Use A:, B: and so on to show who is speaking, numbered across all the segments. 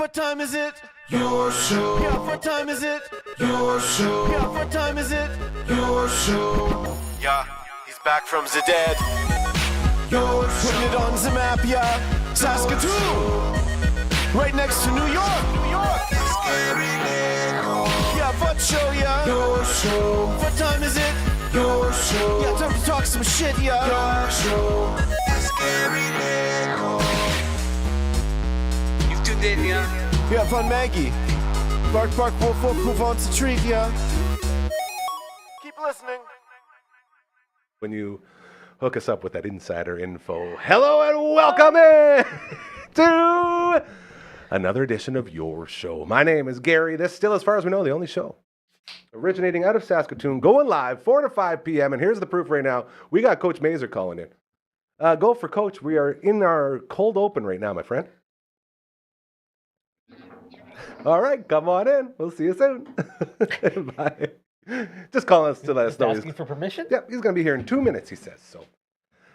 A: What time is it? Your show. Yeah, what time is it? Your show. Yeah, what time is it? Your show. Yeah, he's back from the dead. Your show. Putting it on the map, yeah. Saskatoon. Right next to New York. New York. Yeah, what show, yeah. Your show. What time is it? Your show. Yeah, time to talk some shit, yeah. Your show.
B: You've tuned in, yeah.
A: Yeah, van Maggie. Bark, bark, wolf, wolf, move on to treat, yeah. Keep listening.
C: When you hook us up with that insider info. Hello and welcome in to another edition of Your Show. My name is Gary. This still, as far as we know, the only show originating out of Saskatoon, going live 4 to 5 p.m. And here's the proof right now. We got Coach Mazer calling in. Go for Coach. We are in our cold open right now, my friend. All right, come on in. We'll see you soon. Bye. Just calling us to let us know.
D: Asking for permission?
C: Yeah, he's going to be here in 2 minutes, he says. So,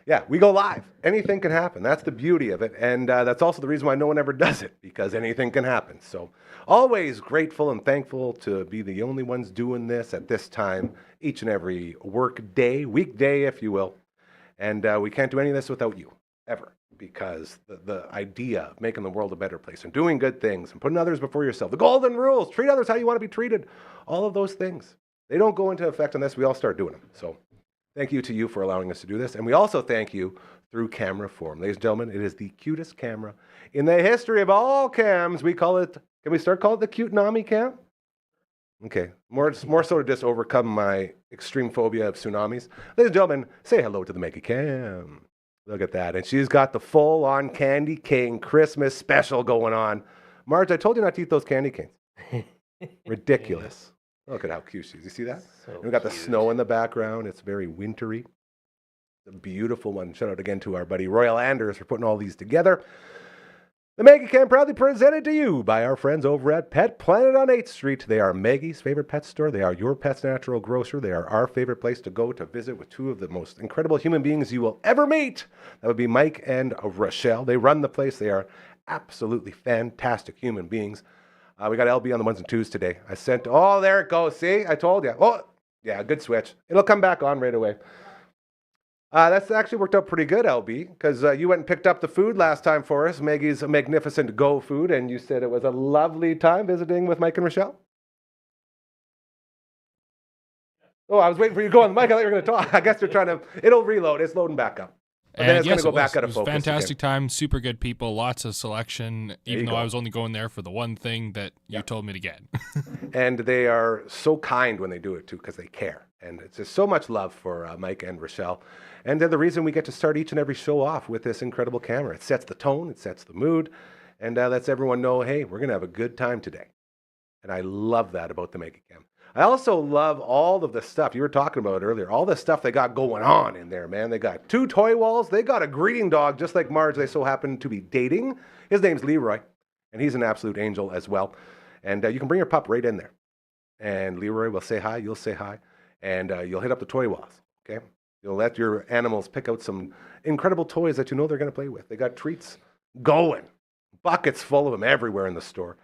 C: yeah, we go live. Anything can happen. That's the beauty of it. And that's also the reason why no one ever does it, because anything can happen. So, always grateful and thankful to be the only ones doing this at this time, each and every work day, weekday, if you will. And we can't do any of this without you, ever. Because the idea of making the world a better place and doing good things and putting others before yourself, the golden rules, treat others how you want to be treated, all of those things, they don't go into effect unless we all start doing them. So thank you to you for allowing us to do this. And we also thank you through Camera Forum. Ladies and gentlemen, it is the cutest camera in the history of all cams. We call it, can we start calling it the Cute Nami Cam? Okay, more so to just overcome my extreme phobia of tsunamis. Ladies and gentlemen, say hello to the Mega Cam. Look at that. And she's got the full-on Candy Cane Christmas special going on. Marge, I told you not to eat those candy canes. Ridiculous. Look at how cute she is. You see that?
D: So
C: and we got the
D: cute.
C: snow in the background. It's very wintry. It's a beautiful one. Shout out again to our buddy Royal Anders for putting all these together. The Maggie Cam proudly presented to you by our friends over at Pet Planet on 8th Street. They are Maggie's favorite pet store. They are your pet's natural grocer. They are our favorite place to go to visit with two of the most incredible human beings you will ever meet. That would be Mike and Rochelle. They run the place. They are absolutely fantastic human beings. We got LB on the ones and twos today. I sent, oh, there it goes. See, I told you. Oh, yeah, good switch. It'll come back on right away. That's actually worked out pretty good, LB, because you went and picked up the food last time for us, Maggie's magnificent Go Food, and you said it was a lovely time visiting with Mike and Rochelle. Oh, I was waiting for you to go on the mic. I thought you were going to talk. I guess you're trying to, it'll reload. It's loading back up. But then it's going to go back out of focus.
E: It was fantastic
C: again.
E: time, super good people, lots of selection, even though
C: go.
E: I was only going there for the one thing that you told me to get.
C: And they are so kind when they do it, too, because they care. And it's just so much love for Mike and Rochelle. And they're the reason we get to start each and every show off with this incredible camera. It sets the tone, it sets the mood, and lets everyone know, hey, we're going to have a good time today. And I love that about the Mega Cam. I also love all of the stuff. You were talking about it earlier. All the stuff they got going on in there, man. They got 2 toy walls. They got a greeting dog, just like Marge they so happen to be dating. His name's Leroy, and he's an absolute angel as well. And you can bring your pup right in there. And Leroy will say hi, you'll say hi, and you'll hit up the toy walls, okay? You'll let your animals pick out some incredible toys that you know they're going to play with. They got treats going, buckets full of them everywhere in the store.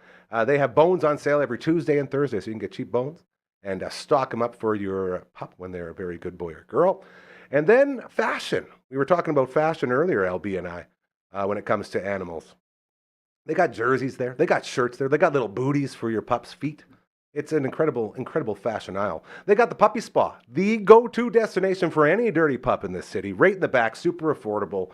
C: They have bones on sale every Tuesday and Thursday, so you can get cheap bones and stock them up for your pup when they're a very good boy or girl. And then fashion. We were talking about fashion earlier, LB and I, when it comes to animals. They got jerseys there. They got shirts there. They got little booties for your pup's feet. It's an incredible, incredible fashion aisle. They got the puppy spa, the go-to destination for any dirty pup in this city. Right in the back, super affordable.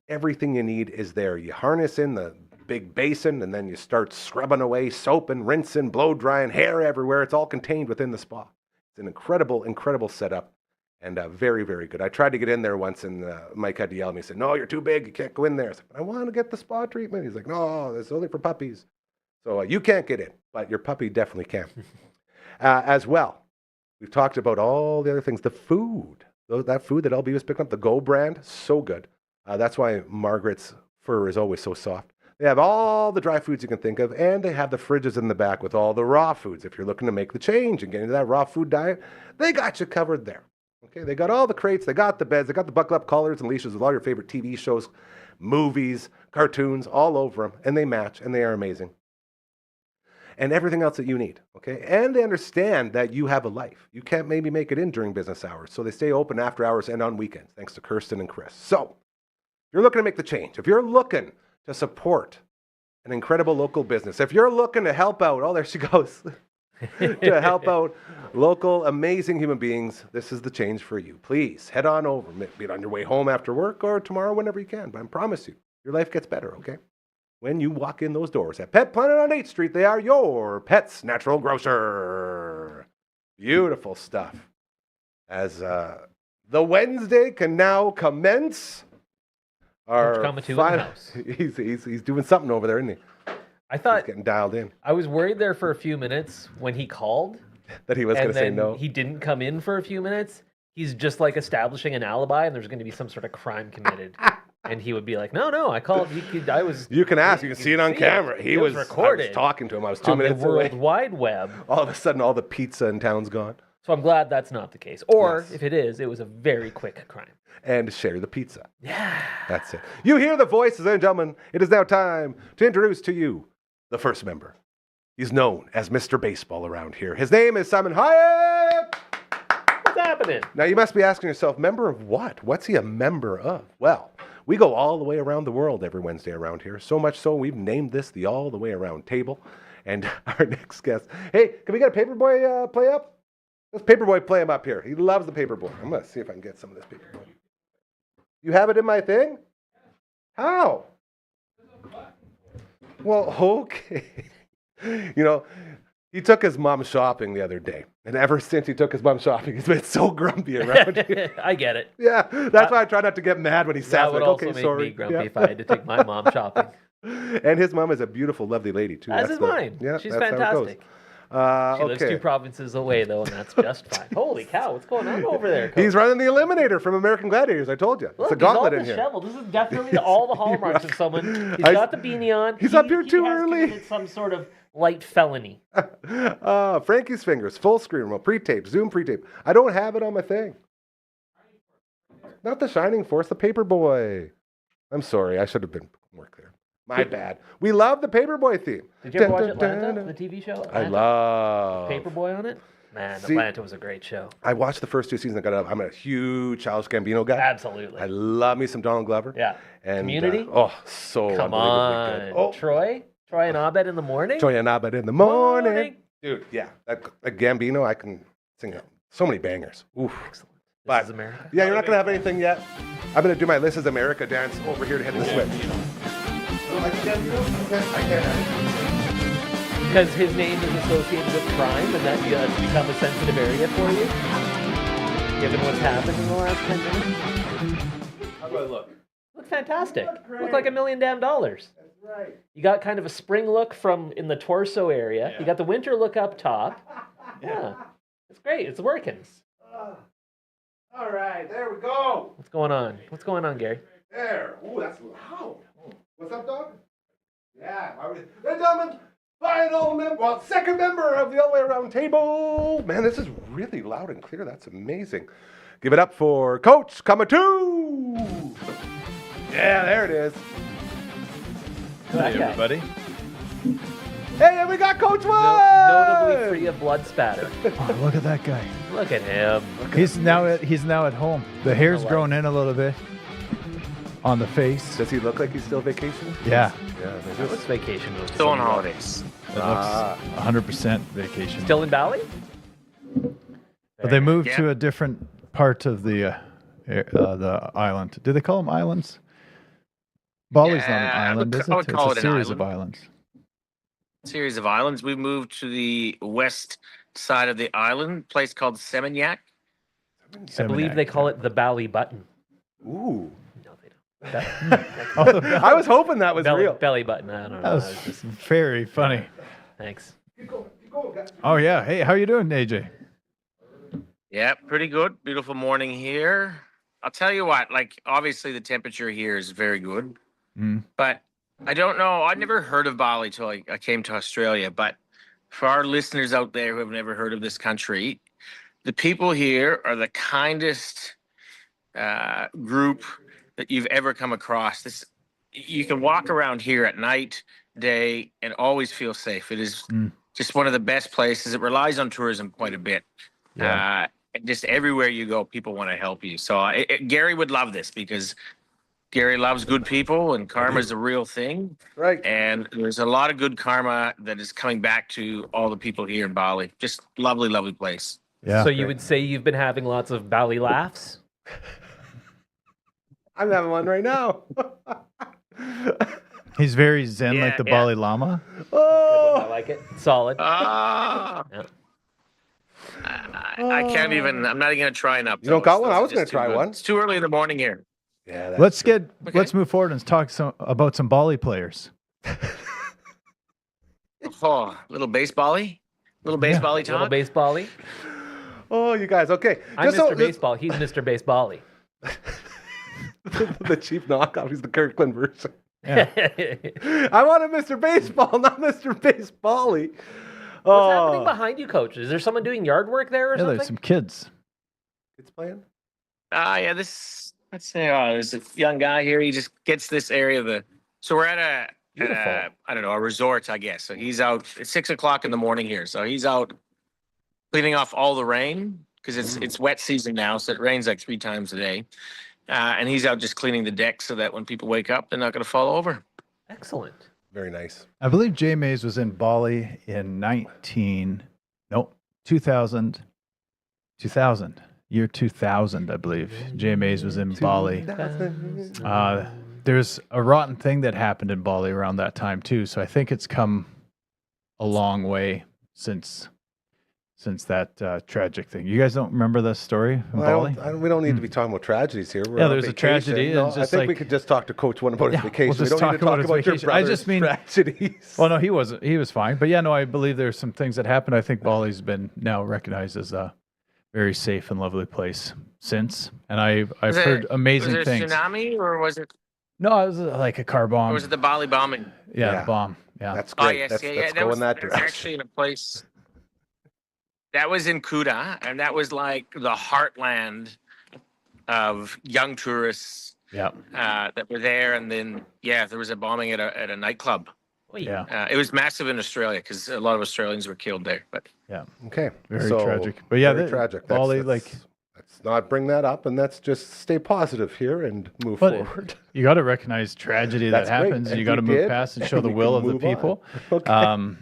C: Everything you need is there. You harness in the big basin, and then you start scrubbing away, soaping, rinsing, blow drying, hair everywhere. It's all contained within the spa. It's an incredible, incredible setup, and very, very good. I tried to get in there once, and Mike had to yell at me. He said, no, you're too big. You can't go in there. I said, I want to get the spa treatment. He's like, no, it's only for puppies. So you can't get in, but your puppy definitely can. As well, we've talked about all the other things. The food, that food that LB was picking up, the Go brand, so good. That's why Margaret's fur is always so soft. They have all the dry foods you can think of, and they have the fridges in the back with all the raw foods. If you're looking to make the change and get into that raw food diet, they got you covered there. Okay, they got all the crates, they got the beds, they got the buckle-up collars and leashes with all your favorite TV shows, movies, cartoons, all over them, and they match, and they are amazing. and everything else that you need, okay? And they understand that you have a life. You can't maybe make it in during business hours, so they stay open after hours and on weekends, thanks to Kirsten and Chris. So, if you're looking to make the change, if you're looking to support an incredible local business, if you're looking to help out, oh, there she goes, to help out local amazing human beings, this is the change for you. Please head on over, be it on your way home after work or tomorrow whenever you can, but I promise you, your life gets better, okay? When you walk in those doors at Pet Planet on 8th Street, they are your pet's natural grocer. Beautiful stuff. As the Wednesday can now commence. He's doing something over there, isn't he?
B: I thought
C: he's getting dialed in.
B: I was worried there for a few minutes when he called.
C: That he was going to say no.
B: He didn't come in for a few minutes. He's just like establishing an alibi, and there's going to be some sort of crime committed. And he would be like, no, I called. I was.
C: You can ask. You can see it on camera. He was
B: recorded.
C: I was talking to him. I was 2 minutes
B: on the
C: away.
B: World Wide Web.
C: All of a sudden, all the pizza in town's gone.
B: So I'm glad that's not the case. Or
C: Yes.
B: if it is, it was a very quick crime.
C: And share the pizza.
B: Yeah.
C: That's it. You hear the voices, ladies and gentlemen. It is now time to introduce to you the first member. He's known as Mr. Baseball around here. His name is Simon Hyatt.
B: What's happening?
C: Now, you must be asking yourself, member of what? What's he a member of? Well, we go all the way around the world every Wednesday around here. So much so, we've named this the All the Way Around Table. And our next guest, hey, can we get a Paperboy play up? Let's Paperboy play him up here. He loves the Paperboy. I'm going to see if I can get some of this Paperboy. You have it in my thing? How? Well, okay. You know, he took his mom shopping the other day. And ever since he took his mom shopping, he's been so grumpy around here.
B: I get it.
C: Yeah, that's why I try not to get mad when he says,
B: That would
C: like,
B: also
C: okay,
B: make
C: sorry.
B: me grumpy
C: Yeah.
B: if I had to take my mom shopping.
C: And his mom is a beautiful, lovely lady, too.
B: As is mine.
C: Yeah,
B: She's
C: that's how it goes.
B: fantastic. She lives 2 provinces away, though, and that's just fine. Holy cow, what's going on over there, Coach?
C: He's running the Eliminator from American Gladiators, I told you.
B: Look,
C: it's a gauntlet
B: he's
C: in here.
B: disheveled. This is definitely all the hallmarks of someone. He's got the beanie on.
C: He's up here too
B: he has
C: early.
B: committed some sort of light felony.
C: Frankie's Fingers, full screen remote, pre-tape, Zoom pre-tape. I don't have it on my thing. Not the Shining Force, the Paperboy. I'm sorry, I should have been more clear. My bad. We love the Paperboy theme.
B: Did you ever watch Atlanta, the TV show? Atlanta?
C: I love
B: Paperboy on it? Man,
C: See,
B: Atlanta was a great show.
C: I watched the first 2 seasons. I got up. I'm a huge Childish Gambino guy.
B: Absolutely.
C: I love me some Donald Glover.
B: Yeah.
C: And,
B: Community?
C: So
B: Come
C: unbelievably
B: on.
C: good. Oh,
B: Troy and Abed in the morning?
C: Troy and Abed in the morning. Dude, yeah. That Gambino, I can sing so many bangers. Oof.
B: Excellent.
C: But,
B: This is America.
C: Yeah, you're not going to have anything yet. I'm going to do my This is America dance over here to hit the switch. I can't.
B: Because his name is associated with crime, and that's become a sensitive area for you? Given what's happened in the last 10 minutes?
C: How do I look?
B: Look fantastic. Look like $1 million. That's
C: right.
B: You got kind of a spring look from in the torso area. You got the winter look up top. Yeah. It's great. It's working.
C: All right, there we go.
B: What's going on? What's going on, Gary?
C: There. Ooh, that's loud. What's up, dog? Yeah. Ladies and gentlemen, second member of the All the Way Around Table. Man, this is really loud and clear. That's amazing. Give it up for Coach Kamatu. Yeah, there it is.
D: Hey, everybody.
C: Hey, and we got Coach Wood.
B: Notably free of blood spatter.
D: Oh, look at that guy.
B: Look at him.
D: He's now at home. The hair's grown in a little bit on the face.
C: Does he look like he's still vacationing?
D: Yeah,
C: Yeah.
B: That looks vacation movie.
F: Still on holidays.
D: it looks 100% vacation.
B: Still in Bali?
D: But they moved
F: Yeah.
D: to a different part of the island. Do they call them islands? Bali's not an
F: Yeah,
D: island, is
F: I
D: it?
F: would call
D: It's
F: it
D: a
F: an
D: series of
F: island.
D: islands.
F: Series of islands. We moved to the west side of the island, a place called Seminyak.
B: I believe they call it the Bali button.
C: Ooh.
B: No, they don't.
D: Oh,
C: I was hoping that was
B: belly,
C: real.
B: belly button. I don't know.
D: that was very funny.
B: Thanks.
C: Keep going, guys.
D: Oh yeah. Hey, how you doing, AJ?
F: Yeah, pretty good. Beautiful morning here. I'll tell you what, like, obviously the temperature here is very good,
D: Mm.
F: but I don't know. I'd never heard of Bali till I came to Australia, but for our listeners out there who have never heard of this country, the people here are the kindest group that you've ever come across. You can walk around here at night, day, and always feel safe. It is just one of the best places. It relies on tourism quite a bit. Just everywhere you go, people want to help you. So Gary would love this because Gary loves good people and karma is a real thing.
C: Right.
F: And there's a lot of good karma that is coming back to all the people here in Bali. Just lovely, lovely place.
D: Yeah.
B: So you would say you've been having lots of Bali laughs?
C: I'm having one right now.
D: He's very zen,
F: Yeah,
D: like the
F: yeah.
D: Bali Lama.
B: I like it. Solid.
F: Ah.
B: Yeah.
F: I can't even. I'm not even gonna try enough.
C: You don't got one? I was gonna try one.
F: It's too early in the morning here.
C: Yeah.
D: Let's move forward and talk about some Bali players.
F: Oh, little baseball-y talk.
B: Little baseball-y.
C: Oh, you guys. Okay.
B: I'm
C: so-
B: Mr. Baseball. He's Mr. Baseball-y.
C: the cheap knockoff. He's the Kirkland version.
D: Yeah.
C: I wanted Mr. Baseball, not Mr. Baseball-y.
B: What's happening behind you, coach? Is there someone doing yard work there or
D: Yeah,
B: something?
D: there's some kids.
C: It's playing.
F: Yeah. Let's say, there's a young guy here. He just gets this area of the. So we're at
B: Beautiful.
F: I don't know, a resort, I guess. So he's out. It's 6:00 in the morning here. So he's out cleaning off all the rain because it's wet season now. So it rains like 3 times a day. And he's out just cleaning the deck so that when people wake up, they're not going to fall over.
B: Excellent.
C: Very nice.
D: I believe Jay Mays was in Bali in 2000. Year 2000, I believe. Jay Mays was in Bali. There's a rotten thing that happened in Bali around that time too. So I think it's come a long way since that tragic thing. You guys don't remember the story in Bali?
C: We don't need to be talking about tragedies here. We're
D: Yeah,
C: on
D: there's a
C: vacation.
D: tragedy,
C: No,
D: and
C: I
D: just
C: think we
D: like-
C: could just talk to Coach One about his
D: Yeah,
C: vacation.
D: we'll just
C: we don't need to
D: talk about
C: talk
D: his
C: about your
D: vacation. I
C: brother's
D: just mean-
C: tragedies.
D: Well, no, he wasn't. He was fine. But yeah, no, I believe there's some things that happened. I think Bali's been now recognized as a very safe and lovely place since. And I've heard amazing
F: was it
D: things.
F: a tsunami or was it
D: No, it was like a car bomb.
F: or was it the Bali bombing?
D: Yeah,
C: Yeah.
D: the bomb. Yeah.
C: That's
F: Oh
C: great.
F: yes,
C: Let's
F: yeah.
C: go in that
F: that was
C: direction.
F: actually in a place that was in Kuta, and that was like the heartland of young tourists
D: Yeah.
F: that were there. And then there was a bombing at a nightclub.
B: Wait,
D: Yeah.
F: It was massive in Australia because a lot of Australians were killed there. But
D: Yeah.
C: Okay.
D: Very
C: So,
D: tragic. But yeah,
C: very tragic.
D: Bali,
C: Let's not bring that up, and let's just stay positive here and move
D: But
C: forward.
D: you got to recognize tragedy
C: That's
D: that
C: great.
D: happens.
C: And
D: You got to
C: we
D: move
C: did,
D: past and show
C: and
D: the
C: we
D: will
C: can
D: of the
C: move on.
D: people.
C: Okay.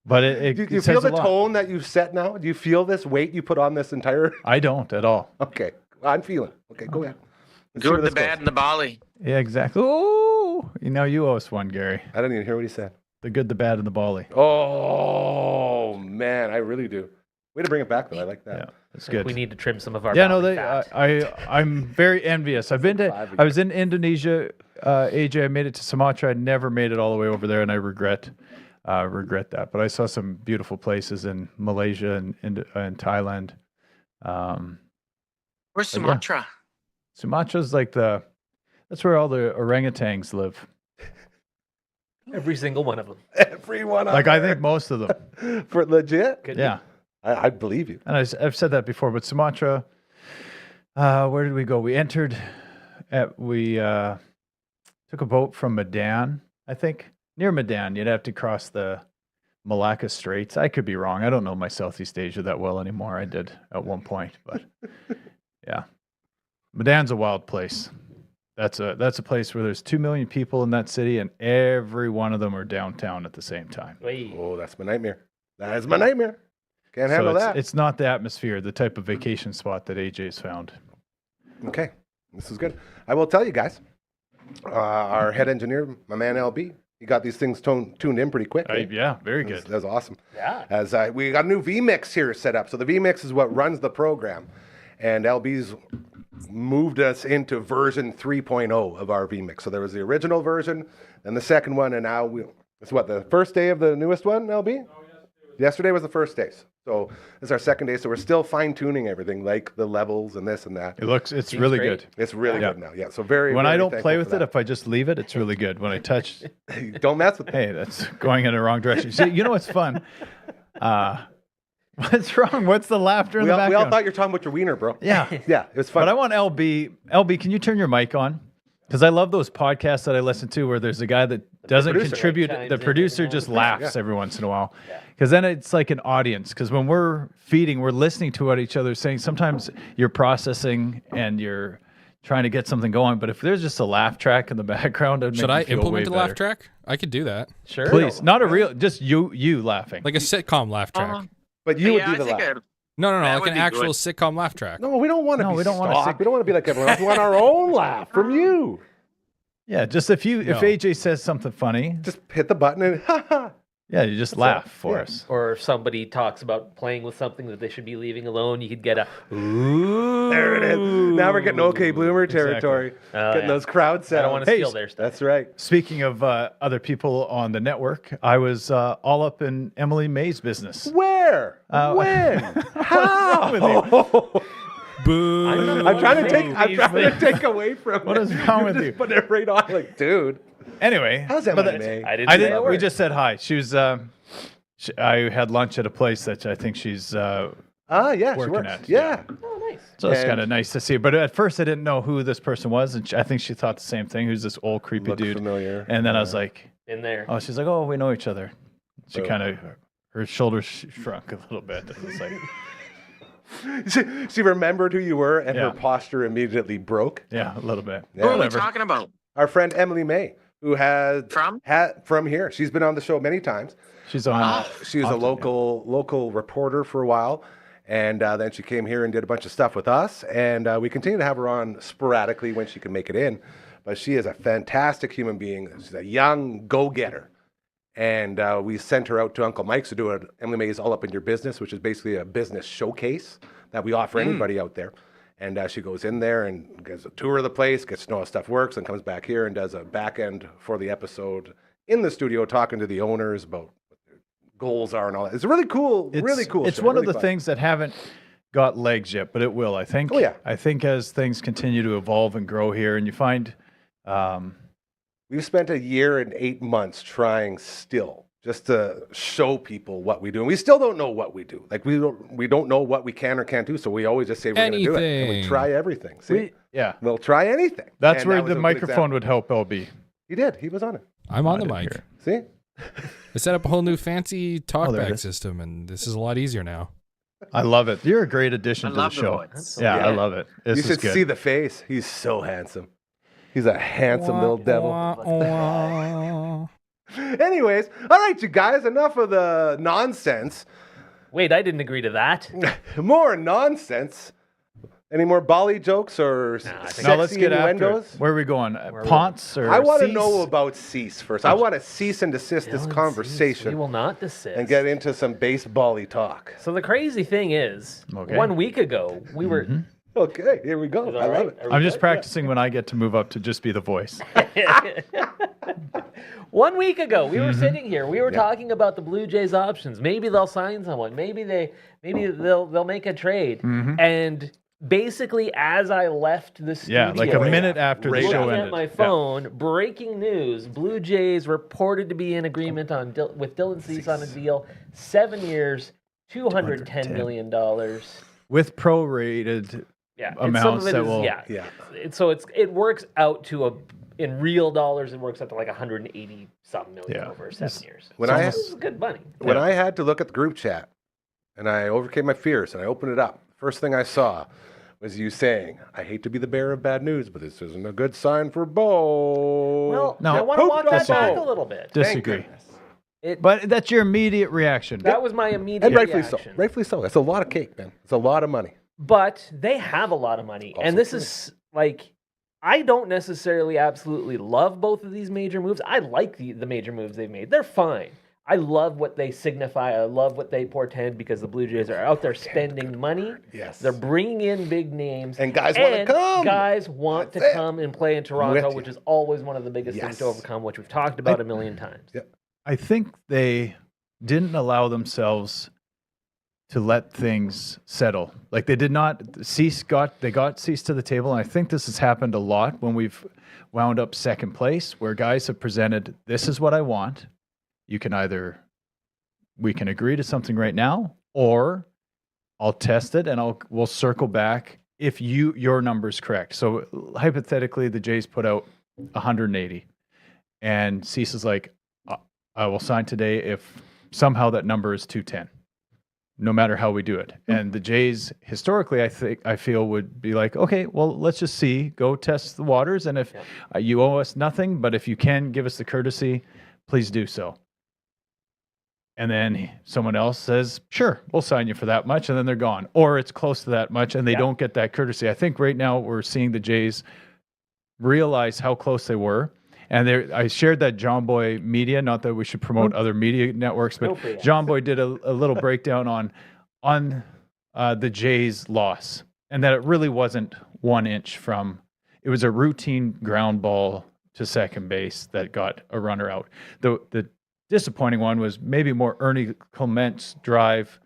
D: But it
C: Do you
D: says
C: feel
D: a
C: the
D: lot.
C: tone that you've set now? Do you feel this weight you put on this entire?
D: I don't at all.
C: Okay, I'm feeling. Okay, go ahead. Let's see where
F: good, the
C: this
F: bad,
C: goes.
F: and the Bali.
D: Yeah, exactly. Oh, you owe us one, Gary.
C: I didn't even hear what he said.
D: The good, the bad, and the Bali.
C: Oh man, I really do. Way to bring it back though. I like that.
D: Yeah, that's good.
B: we need to trim some of our
D: Yeah, no,
B: Bali
D: they.
B: fat.
D: I'm very envious. I've been to. I was in Indonesia. AJ, I made it to Sumatra. I never made it all the way over there, and I regret that. But I saw some beautiful places in Malaysia and Thailand.
F: Where's
D: But yeah.
F: Sumatra?
D: Sumatra's like that's where all the orangutans live.
B: Every single one of them.
C: Everyone.
D: Like I think most of them.
C: for legit.
B: Could be.
D: Yeah,
C: I believe you.
D: and I've said that before. But Sumatra, where did we go? We took a boat from Medan, I think. Near Medan, you'd have to cross the Malacca Straits. I could be wrong. I don't know my Southeast Asia that well anymore. I did at one point, but yeah. Medan's a wild place. That's a place where there's 2 million people in that city, and every one of them are downtown at the same time.
B: Wait.
C: Oh, that's my nightmare. That is my nightmare. Can't
D: So
C: handle
D: it's,
C: that.
D: it's not the atmosphere, the type of vacation spot that AJ's found.
C: Okay, this is good. I will tell you guys, our head engineer, my man LB, he got these things tuned in pretty quick. eh?
D: Yeah, very good.
C: That was awesome.
B: Yeah.
C: As we got a new vMix here set up. So the vMix is what runs the program, and LB's moved us into version 3.0 of our vMix. So there was the original version, and the second one, and now it's what, the first day of the newest one, LB? Yesterday was the first day. So this is our second day. So we're still fine tuning everything, like the levels and this and that.
D: It's really
B: great.
D: good.
C: It's really
D: Yeah.
C: good now. Yeah. So very.
D: When
C: very
D: I don't
C: thankful
D: play
C: for
D: with it,
C: that.
D: if I just leave it, it's really good. When I touch,
C: Don't mess with it.
D: hey, that's going in the wrong direction. See, you know what's fun? What's wrong? What's the laughter in
C: We
D: the
C: all
D: background?
C: thought you were talking about your wiener, bro.
D: Yeah.
C: Yeah, it was fun.
D: But I want LB. LB, can you turn your mic on? Because I love those podcasts that I listen to where there's a guy that doesn't
C: producer.
D: contribute.
B: Chimes
D: The
B: in
D: producer
B: every
D: just
B: now and
D: laughs every once in a while. Because then it's like an audience. Because when we're feeding, we're listening to what each other's saying. Sometimes you're processing and you're trying to get something going. But if there's just a laugh track in the background, it'd
E: Should
D: make
E: I
D: me feel
E: implement a
D: way
E: laugh
D: better.
E: track? I could do that.
B: Sure.
D: Please, not a real, just you laughing.
E: Like a sitcom laugh track.
C: But you would
F: yeah,
C: be
F: I
C: the
F: think
C: laugh.
E: No,
F: That
E: like
F: would
E: an
F: be
E: actual
F: good.
E: sitcom laugh track.
C: No, we don't want to
D: No,
C: be
D: we don't wanna
C: stock. We don't want to be like everyone else. We want our own laugh from you.
D: Yeah, just if AJ says something funny,
C: Just hit the button and ha ha.
D: yeah, you just laugh for
C: Yeah.
D: us.
B: Or if somebody talks about playing with something that they should be leaving alone, you could get a ooh.
C: There it is. Now we're getting OK Bloomer territory.
B: Oh,
C: Getting
B: yeah.
C: those crowd sounds.
B: I don't want to steal their stuff.
C: That's right.
D: Speaking of other people on the network, I was all up in Emily May's business.
C: Where? When? How?
E: Boo.
C: I'm trying to take away from
D: What
C: it.
D: is wrong
C: You're
D: with
C: just
D: you?
C: putting it right on, like, dude.
D: Anyway,
C: How's
D: but
C: Emily May?
B: I didn't
D: I
B: say
D: didn't.
B: a
D: We
B: word.
D: just said hi. She was. I had lunch at a place that I think she's.
C: Yeah, she
D: Working
C: works.
D: at,
C: Yeah.
B: Oh, nice.
D: So it's
C: And-
D: kind of nice to see. But at first, I didn't know who this person was, and I think she thought the same thing. Who's this old creepy
C: Looked
D: dude?
C: familiar.
D: And then I was like,
B: In there.
D: oh, she's like, oh, we know each other. She
C: Oh.
D: kind of, her shoulders shrunk a little bit. It was like,
C: She remembered who you were, and
D: Yeah.
C: her posture immediately broke.
D: yeah, a little bit.
C: Yeah.
F: Who are we
D: Whatever.
F: talking about?
C: Our friend Emily May, who
F: From?
C: from here. She's been on the show many times.
D: She's on.
C: She was a local reporter for a while, and then she came here and did a bunch of stuff with us. And we continue to have her on sporadically when she can make it in. But she is a fantastic human being. She's a young go-getter. And we sent her out to Uncle Mike's to do an Emily May's All Up in Your Business, which is basically a business showcase that we offer anybody out there. And she goes in there and gives a tour of the place, gets to know how stuff works, and comes back here and does a back end for the episode in the studio, talking to the owners about what their goals are and all that. It's a really cool, really cool.
D: It's
C: show,
D: one
C: really
D: of the
C: fun.
D: things that haven't got legs yet, but it will, I think.
C: Oh, yeah.
D: I think as things continue to evolve and grow here, and you find,
C: We've spent 1 year and 8 months trying still just to show people what we do. And we still don't know what we do. Like we don't know what we can or can't do. So we always just say we're going to do it. And we
E: Anything.
C: try everything. See?
D: yeah,
C: We'll try anything.
D: that's
C: And
D: where
C: that was
D: the
C: a good
D: microphone
C: example.
D: would help LB.
C: He did. He was on it.
E: I'm on the
D: didn't
E: mic.
D: hear.
C: See?
E: I set up a whole new fancy
D: there it
E: talkback
D: is.
E: system, and this is a lot easier now.
D: I love it. You're a great addition
F: I
D: to the
F: love the
D: show.
F: voice.
D: Yeah,
C: Yeah.
D: I love it. This
C: You
D: is
C: should
D: good.
C: see the face. He's so handsome. He's a handsome little devil. Anyways, all right, you guys, enough of the nonsense.
B: Wait, I didn't agree to that.
C: More nonsense. Any more Bali jokes or
B: I think-
C: sexy
D: Now let's get after
C: innuendos?
D: it. Where are we going?
B: Where are we
D: Ponce or
C: I want to
D: Cease?
C: know about cease first. I want to cease and desist this
B: Dylan,
C: conversation
B: We will not desist.
C: and get into some baseball-y talk.
B: So the crazy thing is,
D: Okay.
B: 1 week ago, we were.
C: Okay, here we go.
B: Is that
C: I love
B: right?
C: it.
B: Are we
D: I'm just
B: good?
D: practicing when I get to move up to just be the voice.
B: 1 week ago, we were sitting here. We were talking about the Blue Jays' options. Maybe they'll sign someone. Maybe they'll make a trade. And basically, as I left the studio,
D: Yeah, like a minute after the
C: Right
D: show
B: looking
D: ended.
B: at my
D: Yeah.
B: phone, breaking news: Blue Jays reported to be in agreement with Dylan Cease on a deal, 7 years, $210 million.
D: With prorated
B: Yeah,
D: amounts
B: and some of it
D: that
B: is,
D: will-
B: yeah.
C: Yeah.
B: So it works out to in real dollars, it works out to like 180 some million
D: Yeah.
B: over 7 years.
C: When
B: so
C: I-
B: this is good money.
C: When I had to look at the group chat and I overcame my fears and I opened it up, first thing I saw was you saying, I hate to be the bearer of bad news, but this isn't a good sign for Bo.
B: Well,
D: No.
B: I want to
C: Pooped
B: walk
C: on
B: that back
C: Bo.
B: a little bit.
C: Thank
D: disagree.
C: goodness.
B: But
D: That's your immediate reaction.
B: that was my immediate
C: And rightfully
B: reaction.
C: so. Rightfully so. That's a lot of cake, man. It's a lot of money.
B: But they have a lot of money,
C: Also
B: and this
C: true.
B: is like. I don't necessarily absolutely love both of these major moves. I like the major moves they've made. They're fine. I love what they signify. I love what they portend because the Blue Jays are out there spending money.
C: Yes.
B: They're bringing in big names.
C: And guys wanna come.
B: Guys want
C: That's
B: to
C: it.
B: come and play in
C: With
B: Toronto,
C: you.
B: which is always one of the biggest things to
C: Yes.
B: overcome, which we've talked about a million times.
C: Yep.
D: I think they didn't allow themselves to let things settle. Like they did not. They got Cease to the table, and I think this has happened a lot when we've wound up second place, where guys have presented, "This is what I want. You can we can agree to something right now, or I'll test it and we'll circle back if your number's correct." So hypothetically, the Jays put out 180, And Cease is like, I will sign today if somehow that number is 210, no matter how we do it. And the Jays, historically, I feel would be like, okay, well, let's just see, go test the waters. And if you owe us nothing, but if you can give us the courtesy, please do so. And then someone else says, sure, we'll sign you for that much. And then they're gone. Or it's close to that much and they don't get that courtesy. I think right now we're seeing the Jays realize how close they were. And I shared that John Boy Media, not that we should promote other media networks, but John Boy did a little breakdown on the Jays' loss. And that it really wasn't 1 inch from, it was a routine ground ball to second base that got a runner out. The disappointing one was maybe more Ernie Clement's drive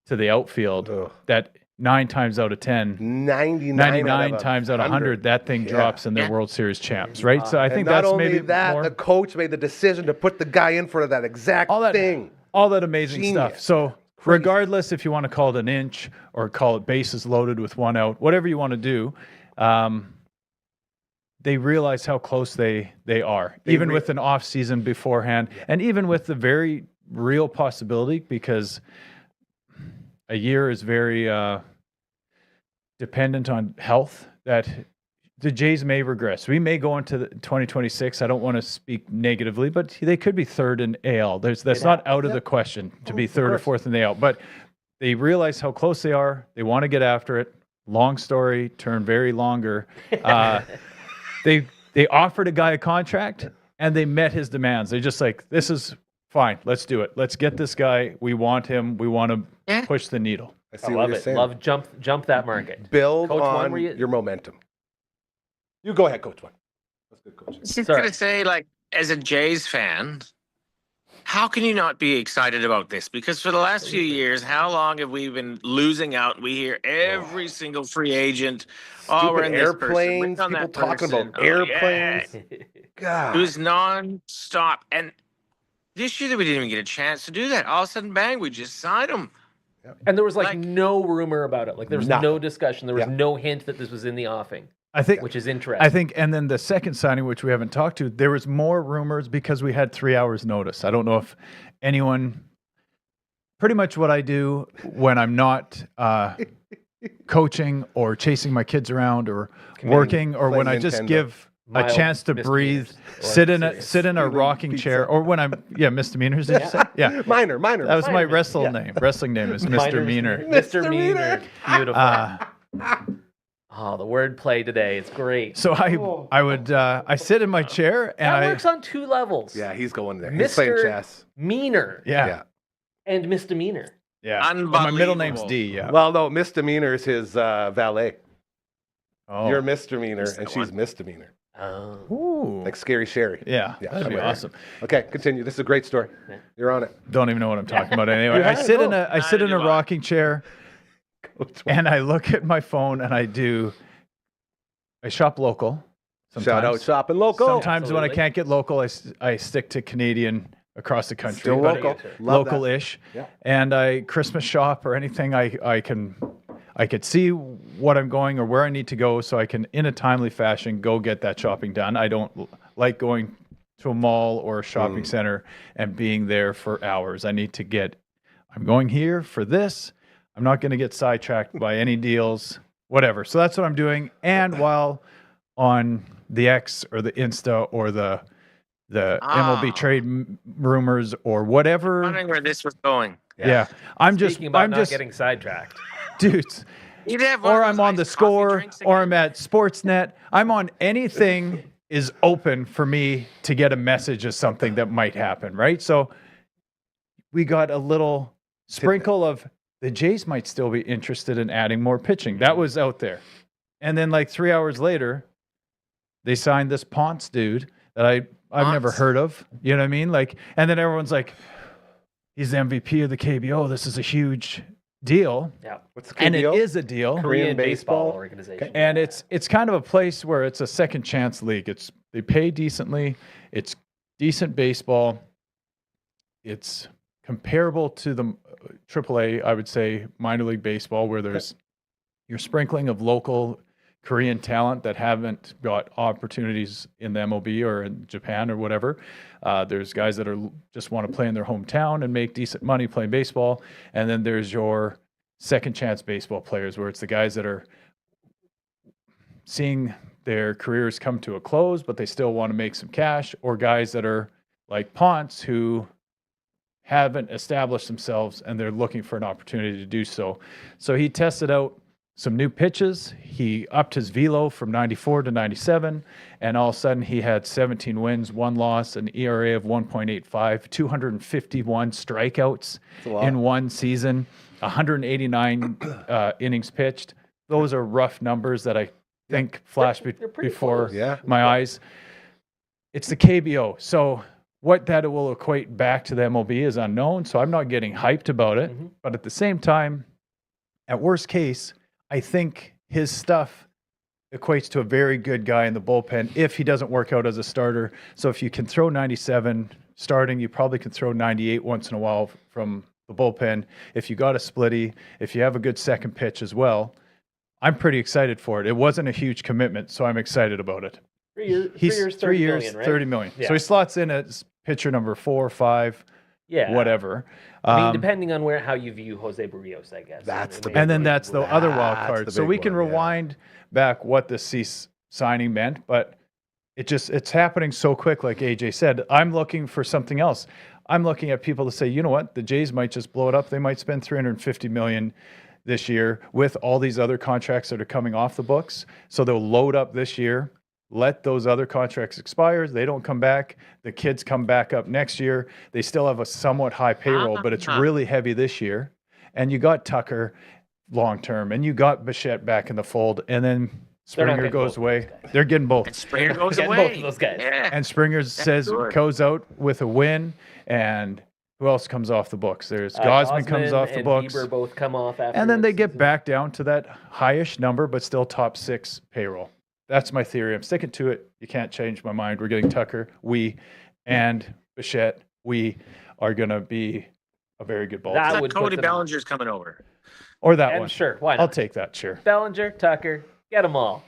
D: to the outfield that 9 times out of 10, 99 times out of 100, that thing drops and they're World Series champs, right? So I think that's maybe
C: the coach made the decision to put the guy in front of that exact thing.
D: All that amazing stuff. So regardless if you want to call it an inch or call it bases loaded with 1 out, whatever you want to do, they realize how close they are, even with an off season beforehand, and even with the very real possibility, because a year is very dependent on health, that the Jays may regress. We may go into 2026. I don't want to speak negatively, but they could be third in AL. That's not out of the question to be third or fourth in the AL. But they realize how close they are. They want to get after it. Long story turned very longer. They offered a guy a contract and they met his demands. They're just like, this is fine. Let's do it. Let's get this guy. We want him. We want to push the needle.
C: I
B: love it.
C: saying.
B: Love jump that market.
C: Build
B: Coach
C: on
B: One,
C: your momentum. You go ahead, Coach One. That's good, Coach.
F: I was just gonna say, like, as a Jays fan, how can you not be excited about this? Because for the last few years, how long have we been losing out? We hear every single free agent, we're in this
C: airplanes,
F: person,
C: people
F: that
C: talking
F: person.
C: about airplanes. God.
F: It was nonstop. And this year, we didn't even get a chance to do that. All of a sudden, bang, we just signed him.
B: And there was like no rumor about it. Like there was
C: Nothing.
B: no discussion. There was no hint that this was in the offing.
D: I think,
B: which is interesting.
D: I think, and then the second signing, which we haven't talked to, there was more rumors because we had 3 hours notice. I don't know if anyone, pretty much what I do when I'm not coaching or chasing my kids around or working, or when I just give a chance to breathe, sit in a rocking chair, or when I'm misdemeanors. Did you say? Yeah,
C: minor.
D: That was my wrestling name is Mr. Meaner.
B: Mr. Meaner. Beautiful. Oh, the wordplay today. It's great.
D: So I sit in my chair and
B: that works on 2 levels.
C: Yeah, he's going there. He's playing chess.
B: Meaner.
D: Yeah.
B: And misdemeanor.
D: Yeah. My middle name's D. Yeah.
C: Well, no, misdemeanor is his valet.
D: Oh.
C: You're misdemeanor and she's misdemeanor.
B: Oh.
D: Ooh.
C: Like Scary Sherry.
D: Yeah. That'd be awesome.
C: Okay, continue. This is a great story. You're on it.
D: Don't even know what I'm talking about anyway. I sit in a rocking chair. And I look at my phone and I shop local. Sometimes.
C: Shout out shopping local.
D: Sometimes when I can't get local, I stick to Canadian across the country.
C: Still local.
D: Local-ish.
C: Yeah.
D: And I Christmas shop or anything I could see what I'm going or where I need to go so I can, in a timely fashion, go get that shopping done. I don't like going to a mall or a shopping center and being there for hours. I'm going here for this. I'm not going to get sidetracked by any deals, whatever. So that's what I'm doing. And while on the X or the Insta or the MLB trade rumors or whatever,
F: I'm wondering where this was going.
D: Yeah, I'm just
B: getting sidetracked,
D: dudes. Or I'm on the Score, or I'm at Sportsnet. I'm on anything is open for me to get a message of something that might happen, right? So we got a little sprinkle of the Jays might still be interested in adding more pitching. That was out there. And then like 3 hours later, they signed this Ponce dude that I've never heard of. You know what I mean? Like, and then everyone's like, he's the MVP of the KBO. This is a huge deal.
B: Yeah.
C: What's the KBO?
D: And it is a deal.
B: Korean baseball organization.
D: And it's kind of a place where it's a second chance league. They pay decently. It's decent baseball. It's comparable to the AAA, I would say, minor league baseball, where there's your sprinkling of local Korean talent that haven't got opportunities in the MLB or in Japan or whatever. There's guys that just want to play in their hometown and make decent money playing baseball. And then there's your second chance baseball players, where it's the guys that are seeing their careers come to a close, but they still want to make some cash, or guys that are like Ponce, who haven't established themselves and they're looking for an opportunity to do so. So he tested out some new pitches. He upped his velo from 94 to 97, and all of a sudden he had 17 wins, 1 loss, an ERA of 1.85, 251 strikeouts in one season, 189 innings pitched. Those are rough numbers that I think flashed before my eyes. It's the KBO. So what that will equate back to the MLB is unknown. So I'm not getting hyped about it. But at the same time, at worst case, I think his stuff equates to a very good guy in the bullpen if he doesn't work out as a starter. So if you can throw 97 starting, you probably can throw 98 once in a while from the bullpen. If you got a splitty, if you have a good second pitch as well, I'm pretty excited for it. It wasn't a huge commitment, so I'm excited about it.
B: 3 years,
D: He's
B: 3 years, 30 million, right?
D: 30 million.
B: Yeah.
D: So he slots in as pitcher number 4 or 5, whatever.
B: I mean, depending on how you view Jose Barrios, I guess.
C: That's the
D: And then that's the other wild
C: That's
D: card.
C: the
D: So
C: big
D: we can
C: one, yeah.
D: rewind back what the Cease signing meant, but it's happening so quick, like AJ said. I'm looking for something else. I'm looking at people to say, you know what, the Jays might just blow it up. They might spend $350 million this year with all these other contracts that are coming off the books. So they'll load up this year, let those other contracts expire. They don't come back. The kids come back up next year. They still have a somewhat high payroll, but it's really heavy this year. And you got Tucker long-term, and you got Bichette back in the fold, and then Springer goes away. They're getting both.
F: And Springer goes
B: Getting
F: away.
B: both of those guys.
F: Yeah.
D: And Springer says
F: good.
D: goes out with a win, and who else comes off the books? There's Gosman comes off the
B: and
D: books.
B: Bieber both come off after.
D: And then they
B: this
D: get
B: season.
D: back down to that highish number, but still top 6 payroll. That's my theory. I'm sticking to it. You can't change my mind. We're getting Tucker, and Bichette. We are going to be a very good ball
B: That
D: team.
B: would put
F: Cody
B: them-
F: Bellinger's coming over.
D: Or that
B: And
D: one.
B: sure, why
D: I'll
B: not?
D: take that, sure.
B: Bellinger, Tucker, get them all.